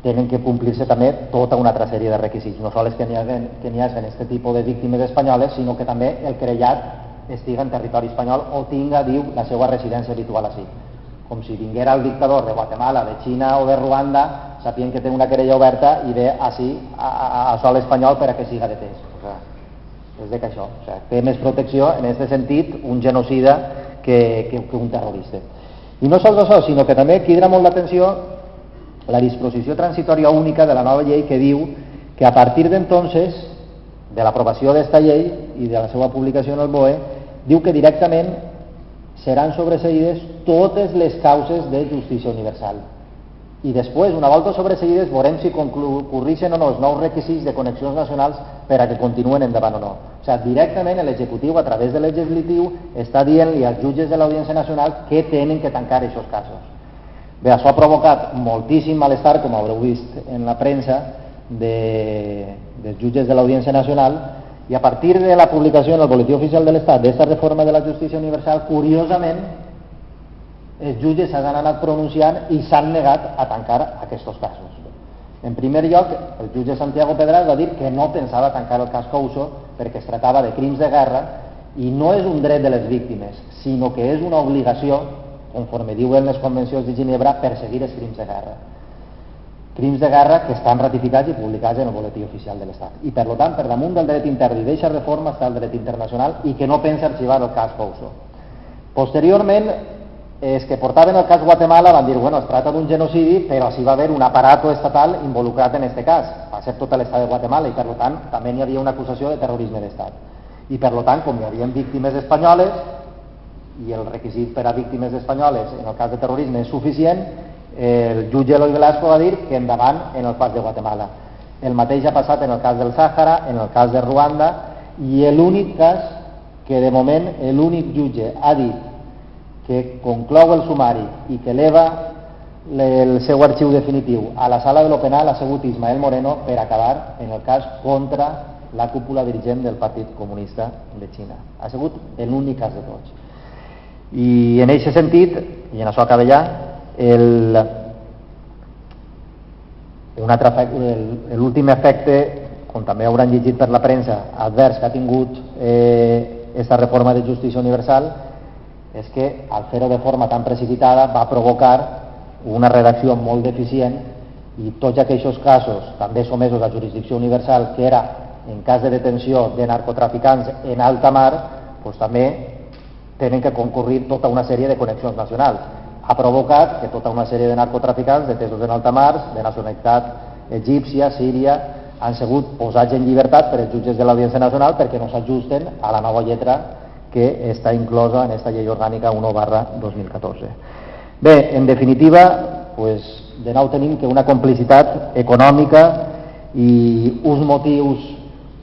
tenen que complir-se també tota una altra sèrie de requisits. No sols que n'hi hagi aquest tipus de víctimes espanyoles, sinó que també el querellat estiga en territori espanyol o tinga, diu, la seva residència habitual així. com si vinguera el dictador de Guatemala, de Xina o de Ruanda, sapient que té una querella oberta i ve així a sol espanyol per a que siga detès. És de que això, té més protecció en aquest sentit un genocida que un terrorista. I no sols això, sinó que també crida molt l'atenció la disposició transitòria única de la nova llei que diu que a partir d'entonces, de l'aprovació d'esta llei i de la seva publicació en el BOE, diu que directament seran sobreseïdes totes les causes de justícia universal. I després, una volta sobreseïdes, veurem si concurreixen o no els nous requisits de connexions nacionals per a que continuen endavant o no. O sigui, directament l'executiu, a través de legislatiu, està dient-li als jutges de l'Audiència Nacional que tenen que tancar aquests casos. Bé, això ha provocat moltíssim malestar, com haureu vist en la premsa, dels jutges de l'Audiència Nacional, i a partir de la publicació en el Boletí Oficial de l'Estat d'aquesta reforma de la justícia universal, curiosament, els jutges s'han anat pronunciant i s'han negat a tancar aquests casos. En primer lloc, el jutge Santiago Pedraz va dir que no pensava tancar el cas Couso perquè es tractava de crims de guerra i no és un dret de les víctimes, sinó que és una obligació, conforme diuen les convencions de Ginebra, perseguir els crims de guerra. Crims de guerra que estan ratificats i publicats en el Boletí Oficial de l'Estat. I per tant, per damunt del dret intern i d'aquesta reforma està el dret internacional i que no pensa arxivar el cas Couso. Posteriorment, els que portaven el cas Guatemala van dir, bueno, es tracta d'un genocidi, però sí va haver un aparato estatal involucrat en aquest cas. Va ser tot l'estat de Guatemala i per tant també hi havia una acusació de terrorisme d'estat. I per tant, com hi havia víctimes espanyoles i el requisit per a víctimes espanyoles en el cas de terrorisme és suficient, el jutge Eloy Velasco va dir que endavant en el cas de Guatemala. El mateix ha passat en el cas del Sàhara, en el cas de Ruanda, i l'únic cas que de moment l'únic jutge ha dit que conclou el sumari i que eleva el seu arxiu definitiu a la sala de lo penal ha sigut Ismael Moreno per acabar en el cas contra la cúpula dirigent del Partit Comunista de Xina. Ha sigut l'únic cas de tots. I en aquest sentit, i en això acaba ja, l'últim efecte, com també hauran llegit per la premsa, advers que ha tingut aquesta reforma de justícia universal, és que al fer-ho de forma tan precipitada va provocar una redacció molt deficient i tots aquells casos també somesos a jurisdicció universal, que era en cas de detenció de narcotraficants en alta mar, doncs també tenen que concurrir tota una sèrie de connexions nacionals. Ha provocat que tota una sèrie de narcotraficants detesos en alta mar, de nacionalitat egípcia, síria, han sigut posats en llibertat per els jutges de l'Audiència Nacional perquè no s'ajusten a la nova lletra que està inclosa en esta llei orgànica 1/2014. Bé, en definitiva, de nou tenim que una complicitat econòmica i uns motius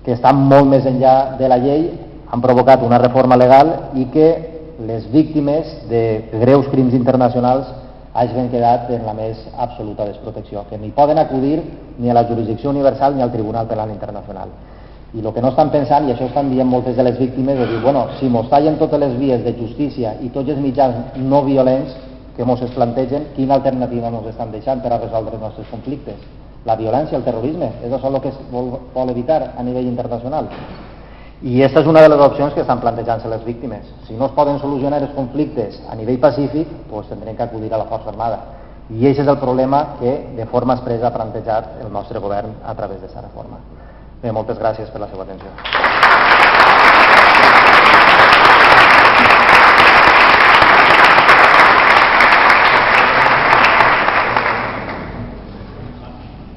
que estan molt més enllà de la llei han provocat una reforma legal i que les víctimes de greus crims internacionals hagin quedat en la més absoluta desprotecció, que ni poden acudir ni a la jurisdicció universal ni al Tribunal Penal Internacional. I el que no estan pensant, i això estan dient moltes de les víctimes, és dir, bueno, si mos tallen totes les vies de justícia i tots els mitjans no violents que mos es plantegen, quina alternativa mos estan deixant per a resoldre els nostres conflictes? La violència, el terrorisme, és això el que es vol evitar a nivell internacional. I aquesta és una de les opcions que estan plantejant-se les víctimes. Si no es poden solucionar els conflictes a nivell pacífic, doncs tindrem que acudir a la Força Armada. I aquest és el problema que de forma expressa ha plantejat el nostre govern a través d'aquesta reforma. Bé, moltes gràcies per la seva atenció.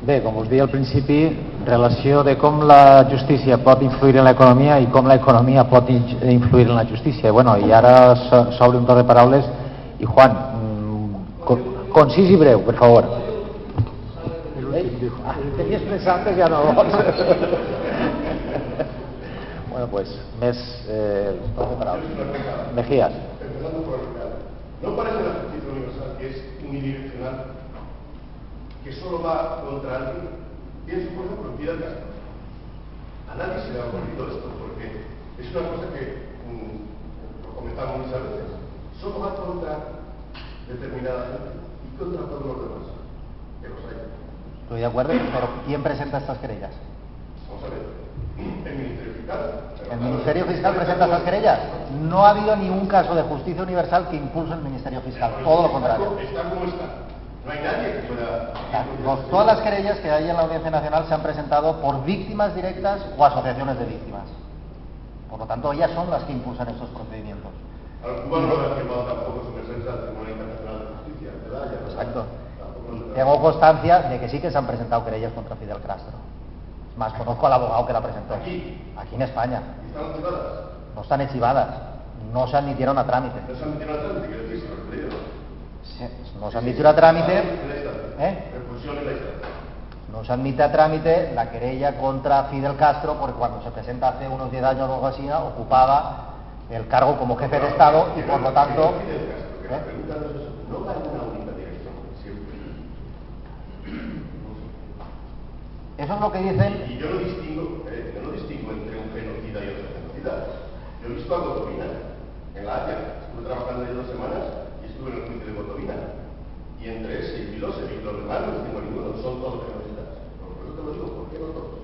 Bé, com us deia al principi, relació de com la justícia pot influir en l'economia i com l'economia pot influir en la justícia. Bueno, i ara s'obre un torn de paraules i Juan, concís i breu, per favor. Tenies pensant que ja no vols. Bueno, pues, més torn de paraules. Mejías. ¿No parece la justicia universal que es unidireccional? Que solo va contra alguien? Pienso, por ejemplo, en Fidel Castro. A nadie se le ha ocurrido esto, porque es una cosa que, lo comentamos muchas veces, solo va contra determinada gente y contra todos los demás, que los hay. Estoy de acuerdo, pero ¿quién presenta estas querellas? Vamos a ver, el Ministerio El Ministerio Fiscal presenta estas querellas. No ha habido ni un caso de justicia universal que impulse el Ministerio Fiscal, todo lo contrario. Está como está. No hay nadie que pueda... Todas las querellas que hay en la Audiencia Nacional se han presentado por víctimas directas o asociaciones de víctimas. Por lo tanto, ellas son las que impulsan estos procedimientos. Al cubano no le ha firmado tampoco su presencia al Tribunal Internacional de Justicia, ¿verdad? Exacto. Tengo constancia de que sí que se han presentado querellas contra Fidel Castro. Es más, conozco al abogado que la presentó. ¿Aquí? Aquí en España. ¿Están archivadas? No están archivadas. No se admitieron a trámite. No se han metido al trámite, quiero decir, se lo he pedido. No se admitió a trámite. Repulsión en la instancia. No se admite a trámite la querella contra Fidel Castro porque cuando se presenta hace unos 10 años o algo así, ocupaba el cargo como jefe de Estado y por lo tanto... No va en una única dirección, siempre. Eso es lo que dicen... Y yo no distingo entre un genocida y otro genocida. Yo he visto a Gotovina en La Haya. Estuve trabajando ahí 2 semanas y estuve en el juicio de Gotovina. Y entre ese y los demás no distingo ninguno, son todos genocidas. Por eso te lo digo, ¿por qué no todos?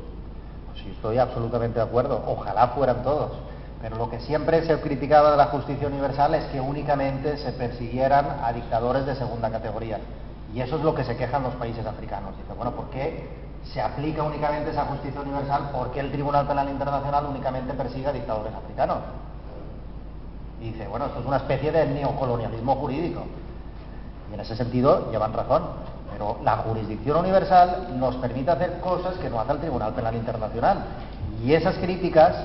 Pues sí, estoy absolutamente de acuerdo. Ojalá fueran todos. Pero lo que siempre se ha criticado de la justicia universal es que únicamente se persiguieran a dictadores de segunda categoría. Y eso es lo que se quejan los países africanos. Dice, bueno, ¿por qué se aplica únicamente esa justicia universal? ¿Por qué el Tribunal Penal Internacional únicamente persigue a dictadores africanos? Y dice, bueno, esto es una especie de neocolonialismo jurídico. Y en ese sentido llevan razón. Pero la jurisdicción universal nos permite hacer cosas que no hace el Tribunal Penal Internacional. Y esas críticas...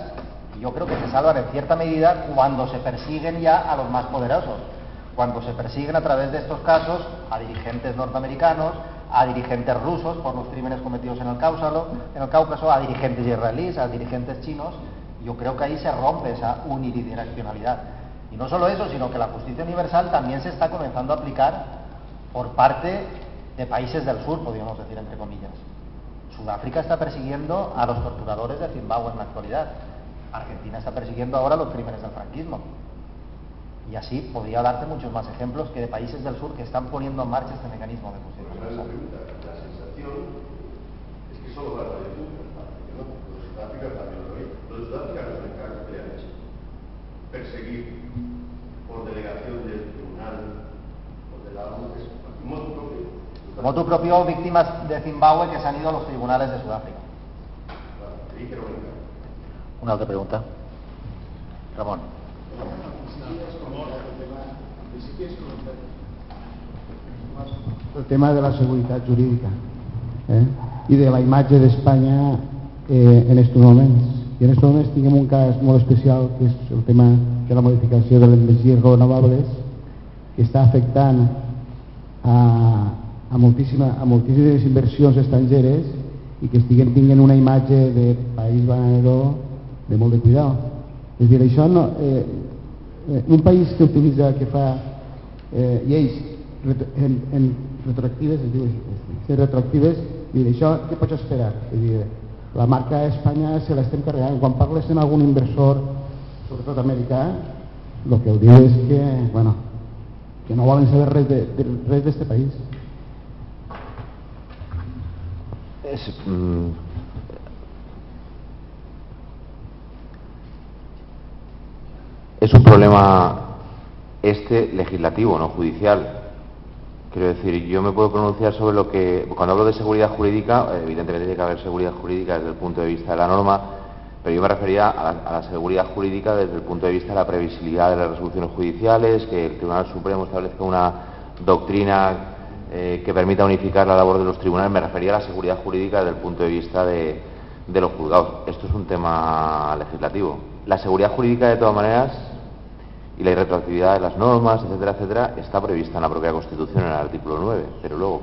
yo creo que se salvan en cierta medida cuando se persiguen ya a los más poderosos, cuando se persiguen a través de estos casos a dirigentes norteamericanos, a dirigentes rusos por los crímenes cometidos en el Cáucaso, a dirigentes israelíes, a dirigentes chinos. Yo creo que ahí se rompe esa unidireccionalidad. Y no solo eso, sino que la justicia universal también se está comenzando a aplicar por parte de países del sur, podríamos decir entre comillas. Sudáfrica está persiguiendo a los torturadores de Zimbabue en la actualidad. Argentina está persiguiendo ahora los crímenes del franquismo. Y así podría darte muchos más ejemplos que de países del sur que están poniendo en marcha este mecanismo de justicia universal. La sensación es que solo va a la que no, los de Sudáfrica también lo veis. Los de Sudáfrica no se encargan de han hecho. Perseguir por delegación del tribunal o de la ONU es motu propio. Motu propio, víctimas de Zimbabue que se han ido a los tribunales de Sudáfrica. Una otra pregunta. Ramón. El tema de la seguretat jurídica i de la imatge d'Espanya en aquests moments. I en aquests moments tinguem un cas molt especial que és el tema de la modificació de les energies renovables que està afectant a moltíssimes inversions estrangeres i que estiguem tinguent una imatge de país venedor de molt de cuidado. És a dir, això no... un país que utilitza, que fa lleis retroactives, es diu així, retroactives, dir, això què pots esperar? És dir, la marca Espanya se l'estem carregant. Quan parles amb algun inversor, sobretot americà, el que el diu és que, bueno, que no volen saber res d'este país. Es un problema legislativo, no judicial. Quiero decir, yo me puedo pronunciar sobre lo que... Cuando hablo de seguridad jurídica, evidentemente tiene que haber seguridad jurídica desde el punto de vista de la norma, pero yo me refería a la seguridad jurídica desde el punto de vista de la previsibilidad de las resoluciones judiciales, que el Tribunal Supremo establezca una doctrina que permita unificar la labor de los tribunales. Me refería a la seguridad jurídica desde el punto de vista de los juzgados. Esto es un tema legislativo. La seguridad jurídica, de todas maneras, y la irretroactividad de las normas, etcétera, etcétera, está prevista en la propia Constitución, en el artículo 9, pero luego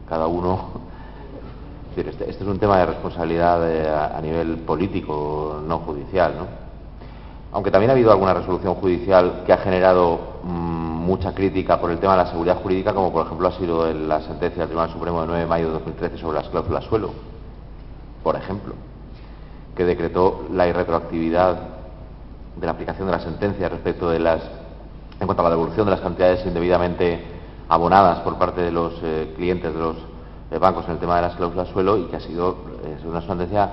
cada uno... Este es un tema de responsabilidad a nivel político, no judicial, ¿no? Aunque también ha habido alguna resolución judicial que ha generado mucha crítica por el tema de la seguridad jurídica, como por ejemplo ha sido la sentencia del Tribunal Supremo de 9 de mayo de 2013 sobre las cláusulas suelo, por ejemplo, que decretó la irretroactividad de la aplicación de la sentencia respecto de en cuanto a la devolución de las cantidades indebidamente abonadas por parte de los clientes de los bancos en el tema de las cláusulas suelo, y que ha sido una sentencia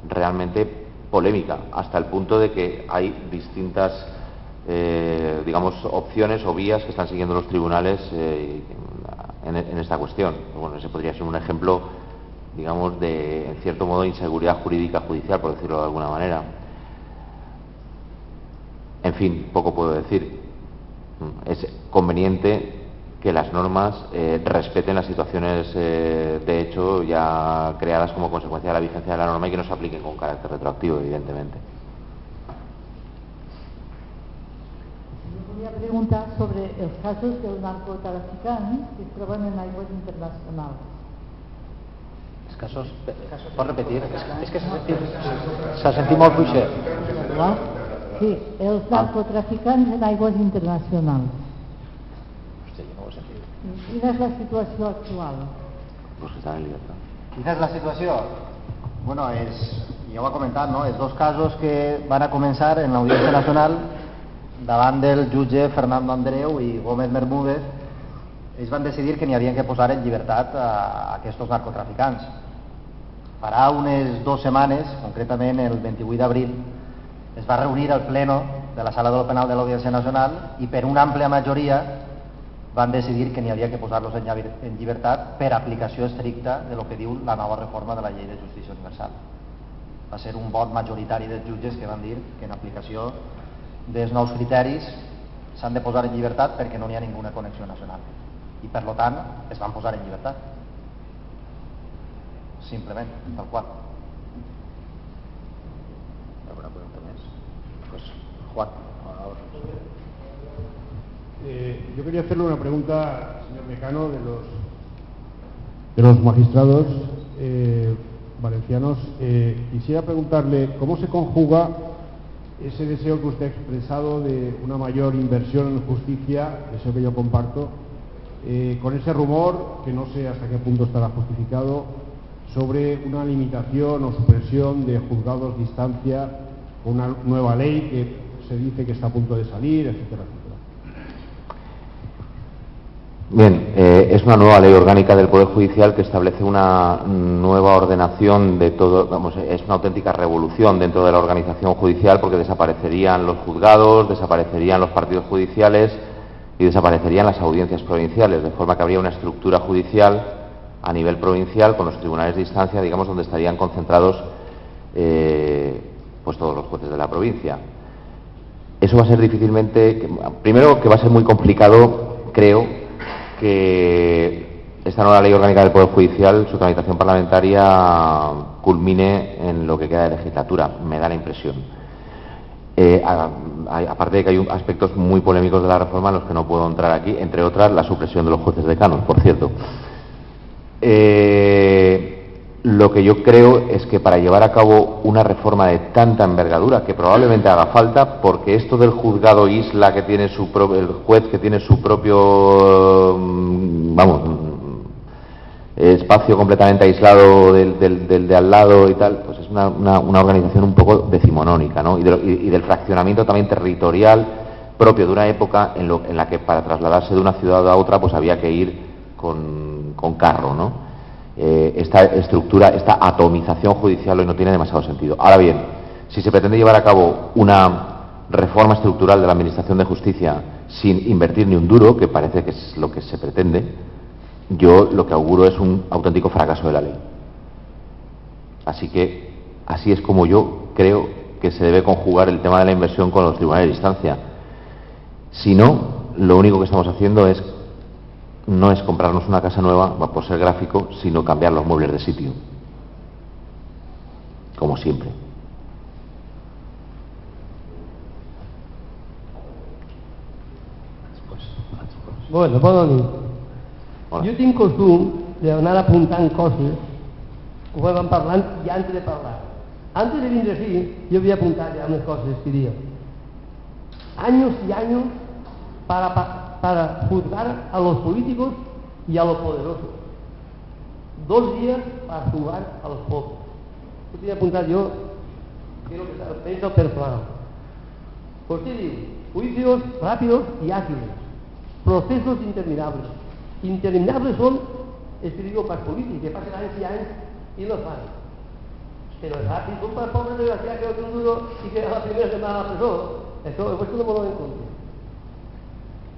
realmente polémica, hasta el punto de que hay distintas, digamos, opciones o vías que están siguiendo los tribunales en esta cuestión. Bueno, ese podría ser un ejemplo, digamos, de, en cierto modo, inseguridad jurídica judicial, por decirlo de alguna manera. En fin, poco puedo decir. Es conveniente que las normas respeten las situaciones de hecho ya creadas como consecuencia de la vigencia de la norma y que no se apliquen con carácter retroactivo, evidentemente. Yo volia preguntar sobre els casos dels narcotraficants que es troben en aigües internacionals. Els casos... Pots repetir? És que s'ha sentit molt fluixet. Sí, els narcotraficants en aigües internacionals. Hòstia, jo no ho he sentit. Quina és la situació actual? Pues que están en libertad. Quina és la situació? Bueno, ja ho ha comentat, no? Els dos casos que van a començar en l'Audiència Nacional davant del jutge Fernando Andreu i Gómez Bermúdez, ells van decidir que n'hi havien que posar en llibertat a aquests narcotraficants. Farà unes 2 setmanes, concretament el 28 d'abril, es va reunir el pleno de la Sala de lo Penal de l'Audiència Nacional i per una àmplia majoria van decidir que n'hi havia que posar-los en llibertat per aplicació estricta de lo que diu la nova reforma de la Llei de Justícia Universal. Va ser un vot majoritari dels jutges que van dir que en aplicació dels nous criteris s'han de posar en llibertat perquè no n'hi ha ninguna connexió nacional i per lo tant es van posar en llibertat, simplement, tal qual. ¿Alguna pregunta más? Pues Juan, ahora. Yo quería hacerle una pregunta, señor decano, de los magistrados valencianos. Quisiera preguntarle cómo se conjuga ese deseo que usted ha expresado de una mayor inversión en justicia, deseo que yo comparto, con ese rumor, que no sé hasta qué punto estará justificado, sobre una limitación o supresión de juzgados de instancia, una nueva ley que se dice que está a punto de salir, etcétera, etcétera. Bien, es una nueva ley orgánica del Poder Judicial que establece una nueva ordenación de todo, vamos, es una auténtica revolución dentro de la organización judicial porque desaparecerían los juzgados, desaparecerían los partidos judiciales y desaparecerían las audiencias provinciales, de forma que habría una estructura judicial a nivel provincial con los tribunales de instancia, digamos, donde estarían concentrados pues todos los jueces de la provincia. Eso va a ser difícilmente, primero que va a ser muy complicado, creo, que esta nueva ley orgánica del Poder Judicial, su tramitación parlamentaria, culmine en lo que queda de legislatura, me da la impresión. Aparte de que hay aspectos muy polémicos de la reforma en los que no puedo entrar aquí, entre otras la supresión de los jueces decanos, por cierto. Lo que yo creo es que para llevar a cabo una reforma de tanta envergadura, que probablemente haga falta, porque esto del juzgado isla que tiene su propio, el juez que tiene su propio, vamos, espacio completamente aislado del de al lado y tal, pues es una organización un poco decimonónica, ¿no? Y del fraccionamiento también territorial propio de una época en la que para trasladarse de una ciudad a otra pues había que ir con carro, ¿no? Esta estructura, esta atomización judicial hoy no tiene demasiado sentido. Ahora bien, si se pretende llevar a cabo una reforma estructural de la Administración de Justicia sin invertir ni un duro, que parece que es lo que se pretende, yo lo que auguro es un auténtico fracaso de la ley. Así que, así es como yo creo que se debe conjugar el tema de la inversión con los tribunales de instancia. Si no, lo único que estamos haciendo no es comprarnos una casa nueva, por ser gráfico, sino cambiar los muebles de sitio. Como siempre. Bueno, bona nit. Hola. Jo tinc costum d'anar apuntant coses quan van parlant i antes de parlar. Antes de vindre aquí, jo havia apuntat ja unes coses que diria. Años y años para juzgar a los políticos y a los poderosos. 2 días para juzgar a los pobres. Yo tenía apuntar yo, quiero que se pienso personal. ¿Por qué digo? Juicios rápidos y ágiles. Procesos interminables. Interminables son, es que digo, para los políticos, que pasen años y años y no fan. Pero es rápido, culpa al pobre desgraciado que otro duro y que a la primera semana la presó. Eso no me lo encuentro.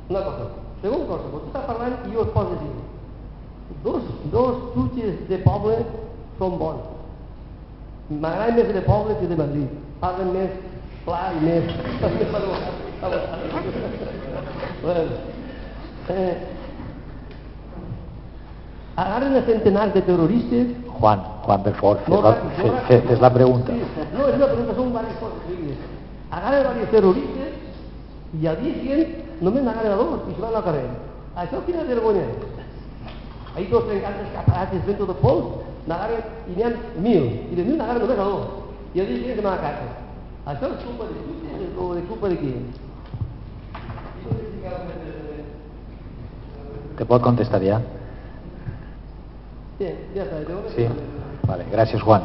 Una cosa. Segunda cosa, vostè està parlant i jo us poso dir. Dos jutges de poble són bons. M'agrada més de poble que de Madrid. Parlen més clar i més... Agarren a centenars de terroristes. Juan, per favor, fes la pregunta. No, és una pregunta, són diverses coses. Agarren diversos terroristes i al dia siguiente només n'agarren a dos i se van al carrer. Això quina vergonya és? Ahí dos trencants escaparates dentro de pols, n'agarren i n'hi ha 1.000, i de 1.000 n'agarren només a dos. I al dia siguiente se van a casa. Això és culpa de jutges o de culpa de qui? ¿Te puedo contestar ya? Bien, ya está. Sí. Vale, gracias, Juan.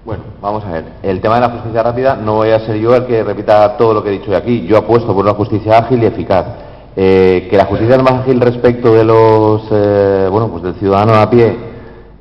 Bueno, vamos a ver. El tema de la justicia rápida, no voy a ser yo el que repita todo lo que he dicho hoy aquí. Yo apuesto por una justicia ágil y eficaz. Que la justicia es más ágil respecto de los, pues del ciudadano a pie,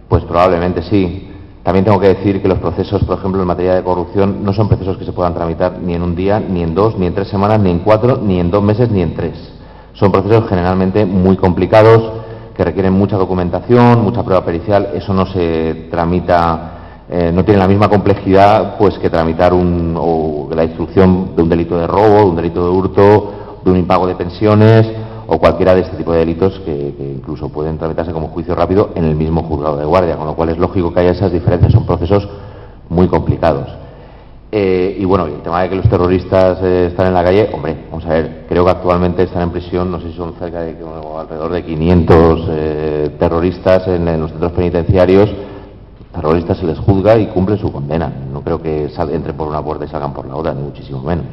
pues probablemente sí. También tengo que decir que los procesos, por ejemplo, en materia de corrupción, no son procesos que se puedan tramitar ni en un día, ni en 2, ni en 3 semanas, ni en 4, ni en 2 meses, ni en 3. Son procesos generalmente muy complicados, que requieren mucha documentación, mucha prueba pericial. Eso no se tramita, no tiene la misma complejidad pues que tramitar la instrucción de un delito de robo, de un delito de hurto, de un impago de pensiones o cualquiera de este tipo de delitos que incluso pueden tramitarse como juicio rápido en el mismo juzgado de guardia, con lo cual es lógico que haya esas diferencias. Son procesos muy complicados. Y bueno, el tema de que los terroristas están en la calle, hombre, vamos a ver, creo que actualmente están en prisión, no sé si son cerca de alrededor de 500 terroristas en los centros penitenciarios. Terroristas se les juzga y cumplen su condena. No creo que entren por una puerta y salgan por la otra, ni muchísimo menos.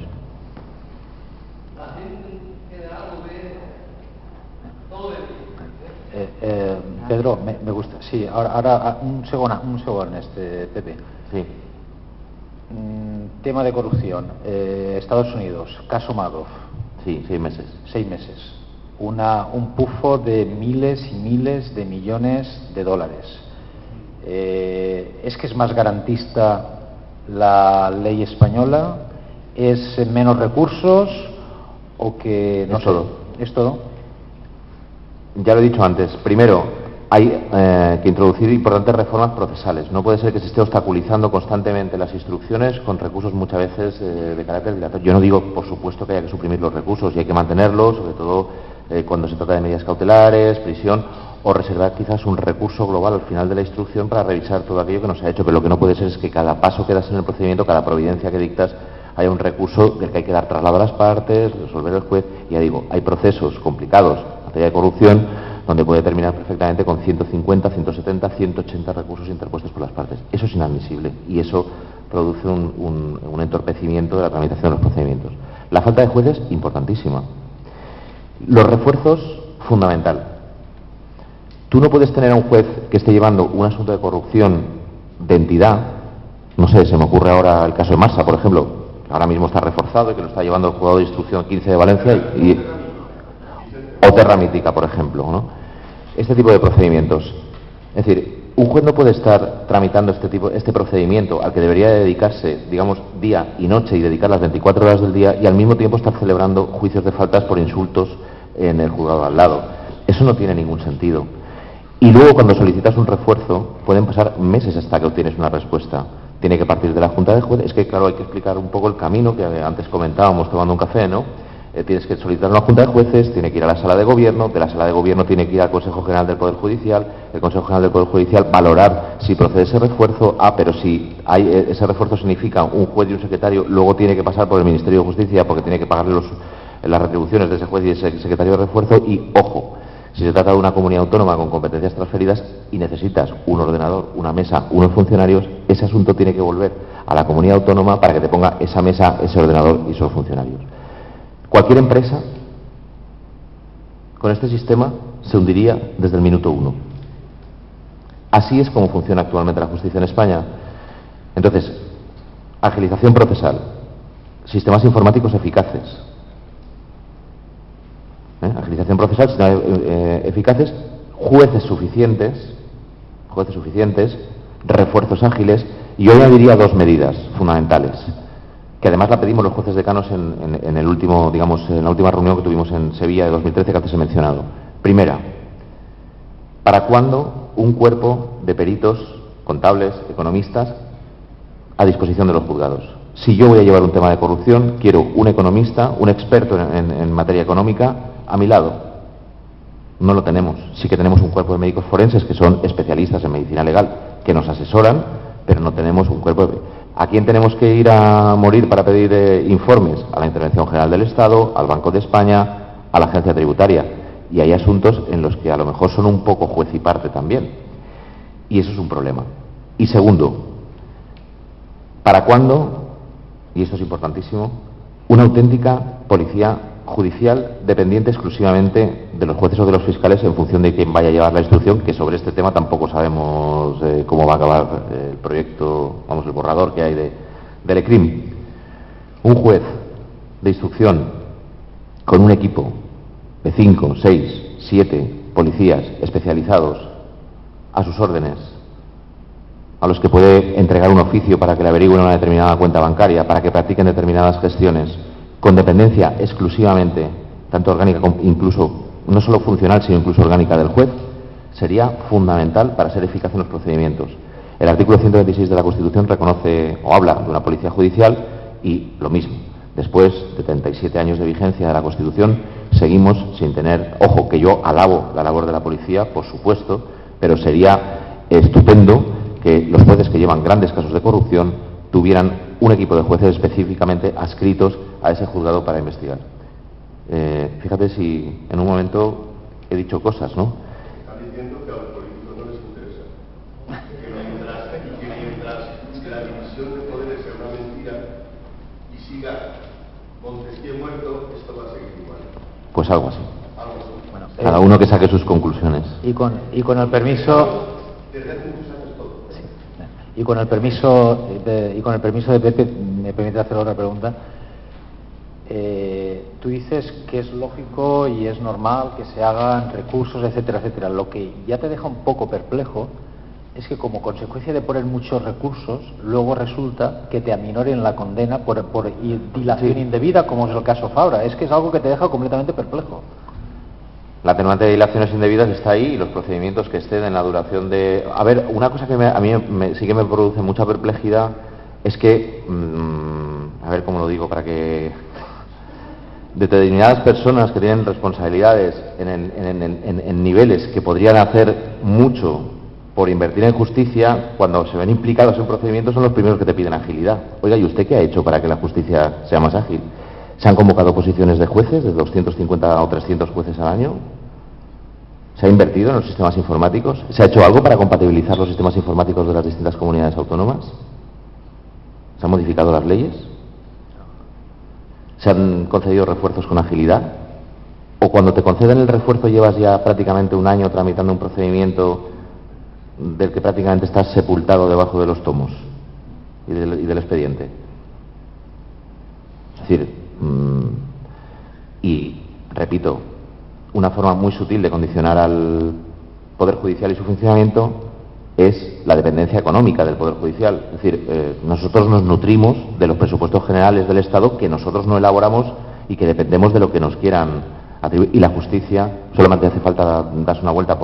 Pedro, me gusta. Sí, ahora un segundo, Pepe. Sí. Tema de corrupción. Estados Unidos, caso Madoff. Sí, 6 meses. 6 meses. Un pufo de miles y miles de millones de dólares. ¿Es que es más garantista la ley española? ¿Es menos recursos? ¿O que no Es todo. ¿Es todo? Ya lo he dicho antes. Primero, hay que introducir importantes reformas procesales. No puede ser que se esté obstaculizando constantemente las instrucciones con recursos muchas veces de carácter dilatorio. Yo no digo, por supuesto, que haya que suprimir los recursos y hay que mantenerlos, sobre todo cuando se trata de medidas cautelares, prisión, o reservar quizás un recurso global al final de la instrucción para revisar todo aquello que no se ha hecho. Pero lo que no puede ser es que cada paso que das en el procedimiento, cada providencia que dictas, haya un recurso del que hay que dar traslado a las partes, resolver el juez. Ya digo, hay procesos complicados en materia de corrupción donde puede terminar perfectamente con 150, 170, 180 recursos interpuestos por las partes. Eso es inadmisible y eso produce un entorpecimiento de la tramitación de los procedimientos. La falta de jueces, importantísima. Los refuerzos, fundamental. Tú no puedes tener a un juez que esté llevando un asunto de corrupción de entidad, no sé, se me ocurre ahora el caso de Marsa, por ejemplo, que ahora mismo está reforzado y que lo está llevando el juzgado de instrucción 15 de Valencia o Terra Mítica, por ejemplo, ¿no? Este tipo de procedimientos. Es decir, un juez no puede estar tramitando este procedimiento al que debería dedicarse, digamos, día y noche y dedicar las 24 horas del día y al mismo tiempo estar celebrando juicios de faltas por insultos en el juzgado al lado. Eso no tiene ningún sentido. Y luego, cuando solicitas un refuerzo, pueden pasar meses hasta que obtienes una respuesta. Tiene que partir de la Junta de Jueces. Es que, claro, hay que explicar un poco el camino que antes comentábamos tomando un café, ¿no? Tienes que solicitar una Junta de Jueces, tiene que ir a la Sala de Gobierno, de la Sala de Gobierno tiene que ir al Consejo General del Poder Judicial, el Consejo General del Poder Judicial valorar si procede ese refuerzo. Pero si ese refuerzo significa un juez y un secretario, luego tiene que pasar por el Ministerio de Justicia porque tiene que pagarle las retribuciones de ese juez y ese secretario de refuerzo. Y, ojo, si se trata de una comunidad autónoma con competencias transferidas y necesitas un ordenador, una mesa, unos funcionarios, ese asunto tiene que volver a la comunidad autónoma para que te ponga esa mesa, ese ordenador y esos funcionarios. Cualquier empresa con este sistema se hundiría desde el minuto 1. Así es como funciona actualmente la justicia en España. Entonces, agilización procesal, sistemas informáticos eficaces. Agilización procesal, sistemas eficaces, jueces suficientes, refuerzos ágiles Y yo añadiría dos medidas fundamentales, que además la pedimos los jueces decanos en el último, digamos, en la última reunión que tuvimos en Sevilla de 2013, que antes he mencionado. Primera, ¿para cuándo un cuerpo de peritos, contables, economistas a disposición de los juzgados? Si yo voy a llevar un tema de corrupción, quiero un economista, un experto en materia económica a mi lado. No lo tenemos. Sí que tenemos un cuerpo de médicos forenses que son especialistas en medicina legal, que nos asesoran, pero no tenemos un cuerpo de... ¿A quién tenemos que ir a morir para pedir informes? A la Intervención General del Estado, al Banco de España, a la Agencia Tributaria. Y hay asuntos en los que a lo mejor son un poco juez y parte también. Y eso es un problema. Y segundo, ¿para cuándo, y esto es importantísimo, una auténtica policía judicial dependiente exclusivamente de los jueces o de los fiscales en función de quién vaya a llevar la instrucción, que sobre este tema tampoco sabemos cómo va a acabar el proyecto, vamos, el borrador que hay del ECRIM? Un juez de instrucción con un equipo de 5, 6, 7 policías especializados a sus órdenes, a los que puede entregar un oficio para que le averigüen una determinada cuenta bancaria, para que practiquen determinadas gestiones, con dependencia exclusivamente, tanto orgánica como incluso, no solo funcional, sino incluso orgánica del juez, sería fundamental para ser eficaz en los procedimientos. El artículo 126 de la Constitución reconoce o habla de una policía judicial y lo mismo. Después de 37 años de vigencia de la Constitución, seguimos sin tener, ojo, que yo alabo la labor de la policía, por supuesto, pero sería estupendo que los jueces que llevan grandes casos de corrupción tuvieran un equipo de jueces específicamente adscritos a ese juzgado para investigar. Fíjate si en un momento he dicho cosas, ¿no? Están diciendo que a los políticos no les interesa. Que mientras la división de poderes sea una mentira y siga Montesquieu muerto, esto va a seguir igual. Pues algo así. Algo así. Bueno, Cada uno que saque sus conclusiones. y con el permiso... Desde hace muchos años todo. Y con el permiso de Pepe, me permite hacer otra pregunta. Tú dices que es lógico y es normal que se hagan recursos, etcétera, etcétera. Lo que ya te deja un poco perplejo es que como consecuencia de poner muchos recursos, luego resulta que te aminoren la condena por dilación indebida, como es el caso Fabra. Es que es algo que te deja completamente perplejo. La atenuante de dilaciones indebidas está ahí y los procedimientos que exceden la duración de... A ver, una cosa que a mí sí que me produce mucha perplejidad es que, a ver cómo lo digo, para que determinadas personas que tienen responsabilidades en niveles que podrían hacer mucho por invertir en justicia, cuando se ven implicados en procedimientos son los primeros que te piden agilidad. Oiga, ¿y usted qué ha hecho para que la justicia sea más ágil? ¿Se han convocado posiciones de jueces, de 250 o 300 jueces al año? ¿Se ha invertido en los sistemas informáticos? ¿Se ha hecho algo para compatibilizar los sistemas informáticos de las distintas comunidades autónomas? ¿Se han modificado las leyes? ¿Se han concedido refuerzos con agilidad? ¿O cuando te conceden el refuerzo llevas ya prácticamente un año tramitando un procedimiento del que prácticamente estás sepultado debajo de los tomos y del expediente? Es decir, y repito, una forma muy sutil de condicionar al Poder Judicial y su funcionamiento es la dependencia económica del Poder Judicial. Es decir, nosotros nos nutrimos de los presupuestos generales del Estado que nosotros no elaboramos y que dependemos de lo que nos quieran atribuir. Y la justicia, solamente hace falta darse una vuelta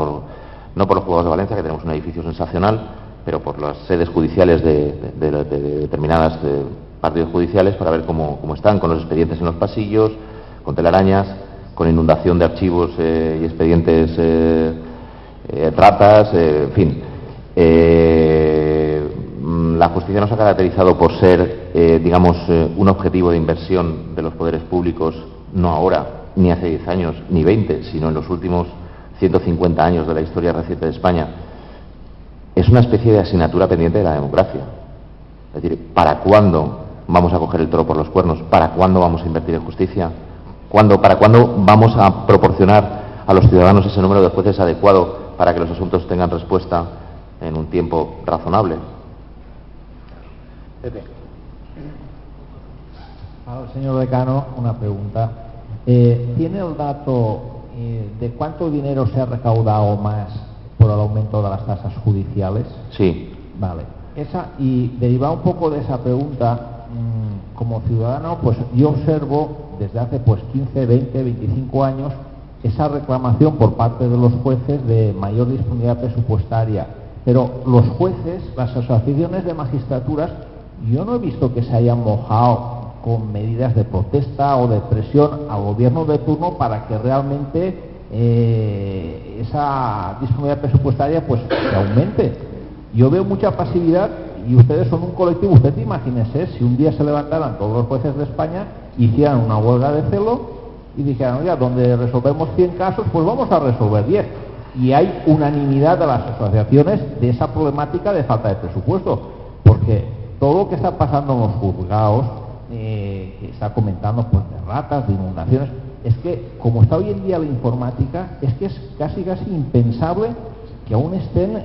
no por los juzgados de Valencia, que tenemos un edificio sensacional, pero por las sedes judiciales de determinadas partidos judiciales para ver cómo están, con los expedientes en los pasillos, con telarañas, con inundación de archivos y expedientes ratas, en fin. La justicia no se ha caracterizado por ser, digamos, un objetivo de inversión de los poderes públicos, no ahora, ni hace 10 años, ni 20, sino en los últimos 150 años de la historia reciente de España. Es una especie de asignatura pendiente de la democracia. Es decir, ¿para cuándo vamos a coger el toro por los cuernos? ¿Para cuándo vamos a invertir en justicia? ¿Para cuándo vamos a proporcionar a los ciudadanos ese número de jueces adecuado para que los asuntos tengan respuesta en un tiempo razonable? Pepe. Al señor decano, una pregunta. ¿Tiene el dato de cuánto dinero se ha recaudado más por el aumento de las tasas judiciales? Sí. Vale. Y derivado un poco de esa pregunta, como ciudadano, pues yo observo desde hace 15, 20, 25 años esa reclamación por parte de los jueces de mayor disponibilidad presupuestaria. Pero los jueces, las asociaciones de magistraturas, yo no he visto que se hayan mojado con medidas de protesta o de presión al gobierno de turno para que realmente esa disponibilidad presupuestaria pues se aumente. Yo veo mucha pasividad y ustedes son un colectivo. Usted imagínese si un día se levantaran todos los jueces de España, hicieran una huelga de celo y dijeran, oiga, donde resolvemos 100 casos, pues vamos a resolver 10. Y hay unanimidad de las asociaciones de esa problemática de falta de presupuesto, porque todo lo que está pasando en los juzgados, que está comentando pues de ratas, de inundaciones, es que como está hoy en día la informática, es que es casi impensable que aún estén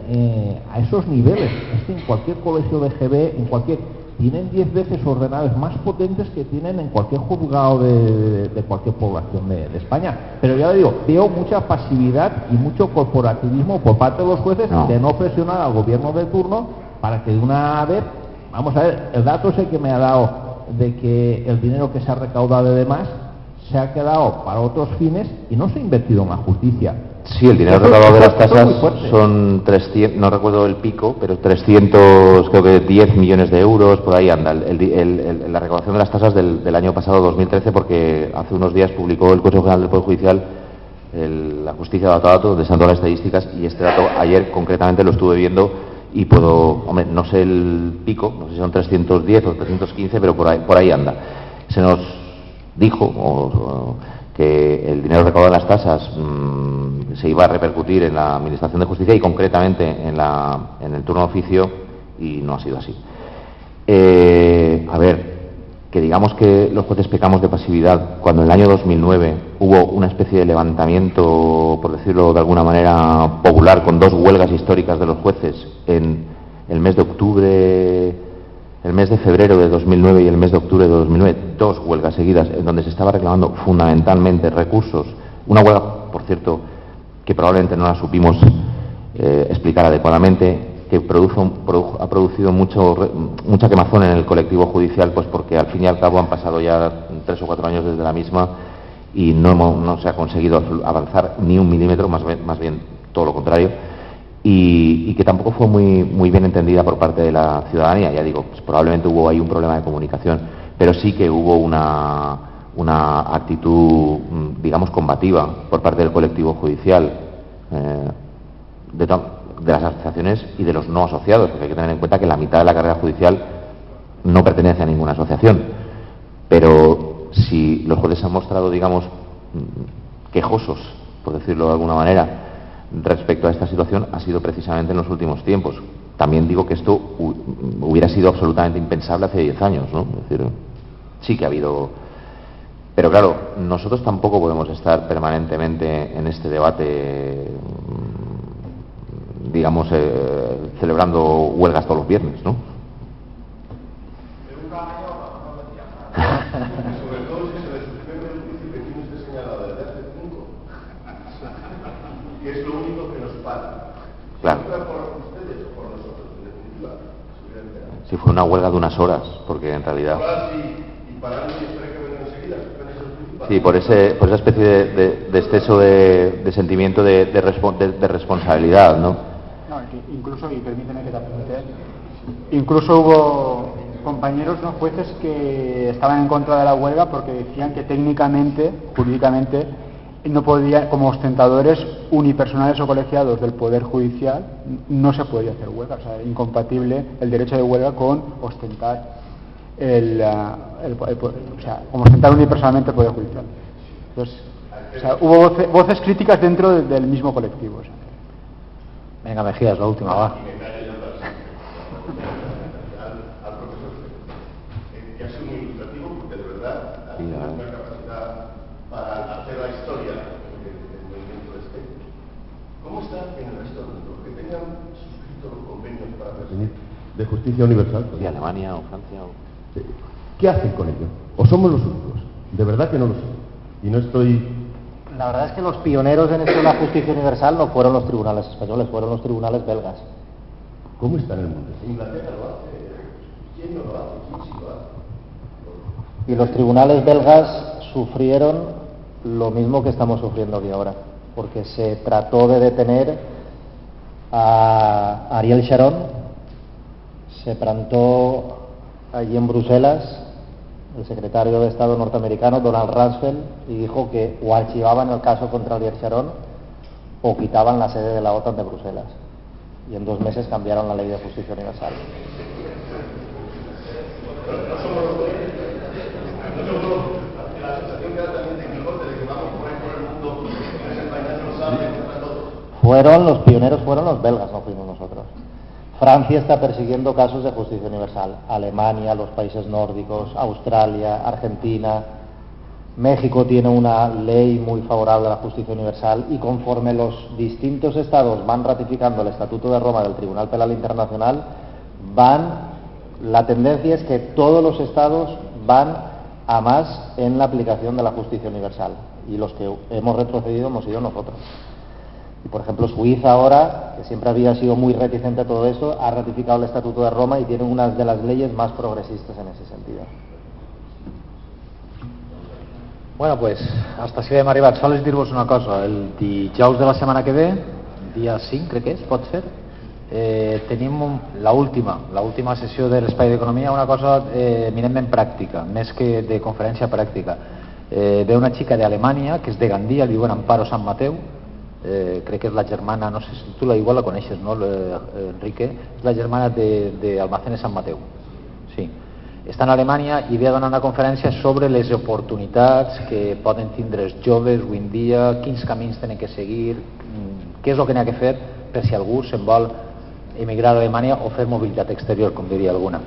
a esos niveles. Es que en cualquier colegio de GB, tienen 10 veces ordenadores más potentes que tienen en cualquier juzgado de cualquier población de España. Pero ya le digo, veo mucha pasividad y mucho corporativismo por parte de los jueces de no presionar al gobierno de turno para que de una vez, vamos a ver, el dato ese que me ha dado de que el dinero que se ha recaudado de demás se ha quedado para otros fines y no se ha invertido en la justicia. Sí, el dinero recaudado de las tasas son 300, no recuerdo el pico, pero 300, creo que 10 millones de euros, por ahí anda, la recaudación de las tasas del año pasado, 2013, porque hace unos días publicó el Consejo General del Poder Judicial la justicia de datos, desando las estadísticas, y este dato ayer concretamente lo estuve viendo y hombre, no sé el pico, no sé si son 310 o 315, pero por ahí anda. Se nos dijo que el dinero recaudado en las tasas se iba a repercutir en la Administración de Justicia y concretamente en el turno de oficio, y no ha sido así. A ver, que digamos que los jueces pecamos de pasividad cuando en el año 2009 hubo una especie de levantamiento, por decirlo de alguna manera, popular, con 2 huelgas históricas de los jueces en el mes de octubre, el mes de febrero de 2009 y el mes de octubre de 2009, 2 huelgas seguidas en donde se estaba reclamando fundamentalmente recursos. Una huelga, por cierto, que probablemente no la supimos explicar adecuadamente, que ha producido mucha quemazón en el colectivo judicial, pues porque al fin y al cabo han pasado ya 3 o 4 años desde la misma y no se ha conseguido avanzar ni un milímetro, más bien todo lo contrario, y que tampoco fue muy bien entendida por parte de la ciudadanía. Ya digo, pues probablemente hubo ahí un problema de comunicación, pero sí que hubo una actitud, digamos, combativa por parte del colectivo judicial, de las asociaciones y de los no asociados, porque hay que tener en cuenta que la mitad de la carrera judicial no pertenece a ninguna asociación. Pero si los jueces se han mostrado, digamos, quejosos, por decirlo de alguna manera, respecto a esta situación, ha sido precisamente en los últimos tiempos. También digo que esto hubiera sido absolutamente impensable hace 10 años, ¿no? Es decir, sí que ha habido... Pero claro, nosotros tampoco podemos estar permanentemente en este debate, digamos, celebrando huelgas todos los viernes, ¿no? Sobre todo si se le suspende el juicio que tiene usted señalado desde hace 5, que es lo único que nos para. Claro. ¿Por ustedes o por nosotros, en definitiva? Si fue una huelga de unas horas, porque en realidad... Y parando y esperar que vengan enseguida, suspendes el juicio. Sí, por esa especie de exceso de sentimiento de responsabilidad, ¿no? No, incluso, y permíteme que te apunte, incluso hubo compañeros, ¿no?, jueces que estaban en contra de la huelga porque decían que técnicamente, jurídicamente, no podían, como ostentadores unipersonales o colegiados del Poder Judicial, no se podía hacer huelga. O sea, era incompatible el derecho de huelga con ostentar o sea, como ostentar unipersonalmente el Poder Judicial. Entonces, o sea, hubo voces críticas dentro del mismo colectivo. O sea. Venga, Mejías, la última, va. Al profesor, que ha sido muy ilustrativo, porque de verdad tiene una capacidad para hacer la historia del movimiento este. ¿Cómo está en el resto del mundo? Que tengan suscrito los convenios para prevenir de justicia universal. ¿Y Alemania o Francia? ¿Qué hacen con ello? ¿O somos los únicos? De verdad que no lo sé. Y no estoy... La verdad es que los pioneros en esto de la justicia universal no fueron los tribunales españoles, fueron los tribunales belgas. ¿Cómo está en el mundo? Inglaterra lo hace. ¿Quién no lo hace? ¿Quién sí lo hace? Y los tribunales belgas sufrieron lo mismo que estamos sufriendo aquí ahora, porque se trató de detener a Ariel Sharon, se plantó allí en Bruselas el secretario de Estado norteamericano, Donald Rumsfeld, y dijo que o archivaban el caso contra Ariel Sharon o quitaban la sede de la OTAN de Bruselas. Y en 2 meses cambiaron la ley de justicia universal. Los pioneros fueron los belgas, no fuimos nosotros. Francia está persiguiendo casos de justicia universal. Alemania, los países nórdicos, Australia, Argentina. México tiene una ley muy favorable a la justicia universal y conforme los distintos estados van ratificando el Estatuto de Roma del Tribunal Penal Internacional, la tendencia es que todos los estados van a más en la aplicación de la justicia universal y los que hemos retrocedido hemos sido nosotros. Y por ejemplo Suiza ahora, que siempre había sido muy reticente a todo esto, ha ratificado el Estatuto de Roma y tiene una de las leyes más progresistas en ese sentido. Bueno, pues, hasta si hem arribat. Sols dir-vos una cosa, el dijous de la setmana que ve, dia 5 crec que és, pot ser, tenim l'última sessió de l'Espai d'Economia, una cosa eminentment pràctica, més que de conferència pràctica. Ve una xica d'Alemanya, que és de Gandia, li diuen Amparo Sant Mateu, crec que és la germana, no sé si tu igual la coneixes, no, Enrique? És la germana d'Almacenes Sant Mateu. Sí. Està en Alemanya i ve a donar una conferència sobre les oportunitats que poden tindre els joves avui en dia, quins camins tenen que seguir, què és el que n'hi ha que fer per si algú se'n vol emigrar a Alemanya o fer mobilitat exterior, com diria alguna.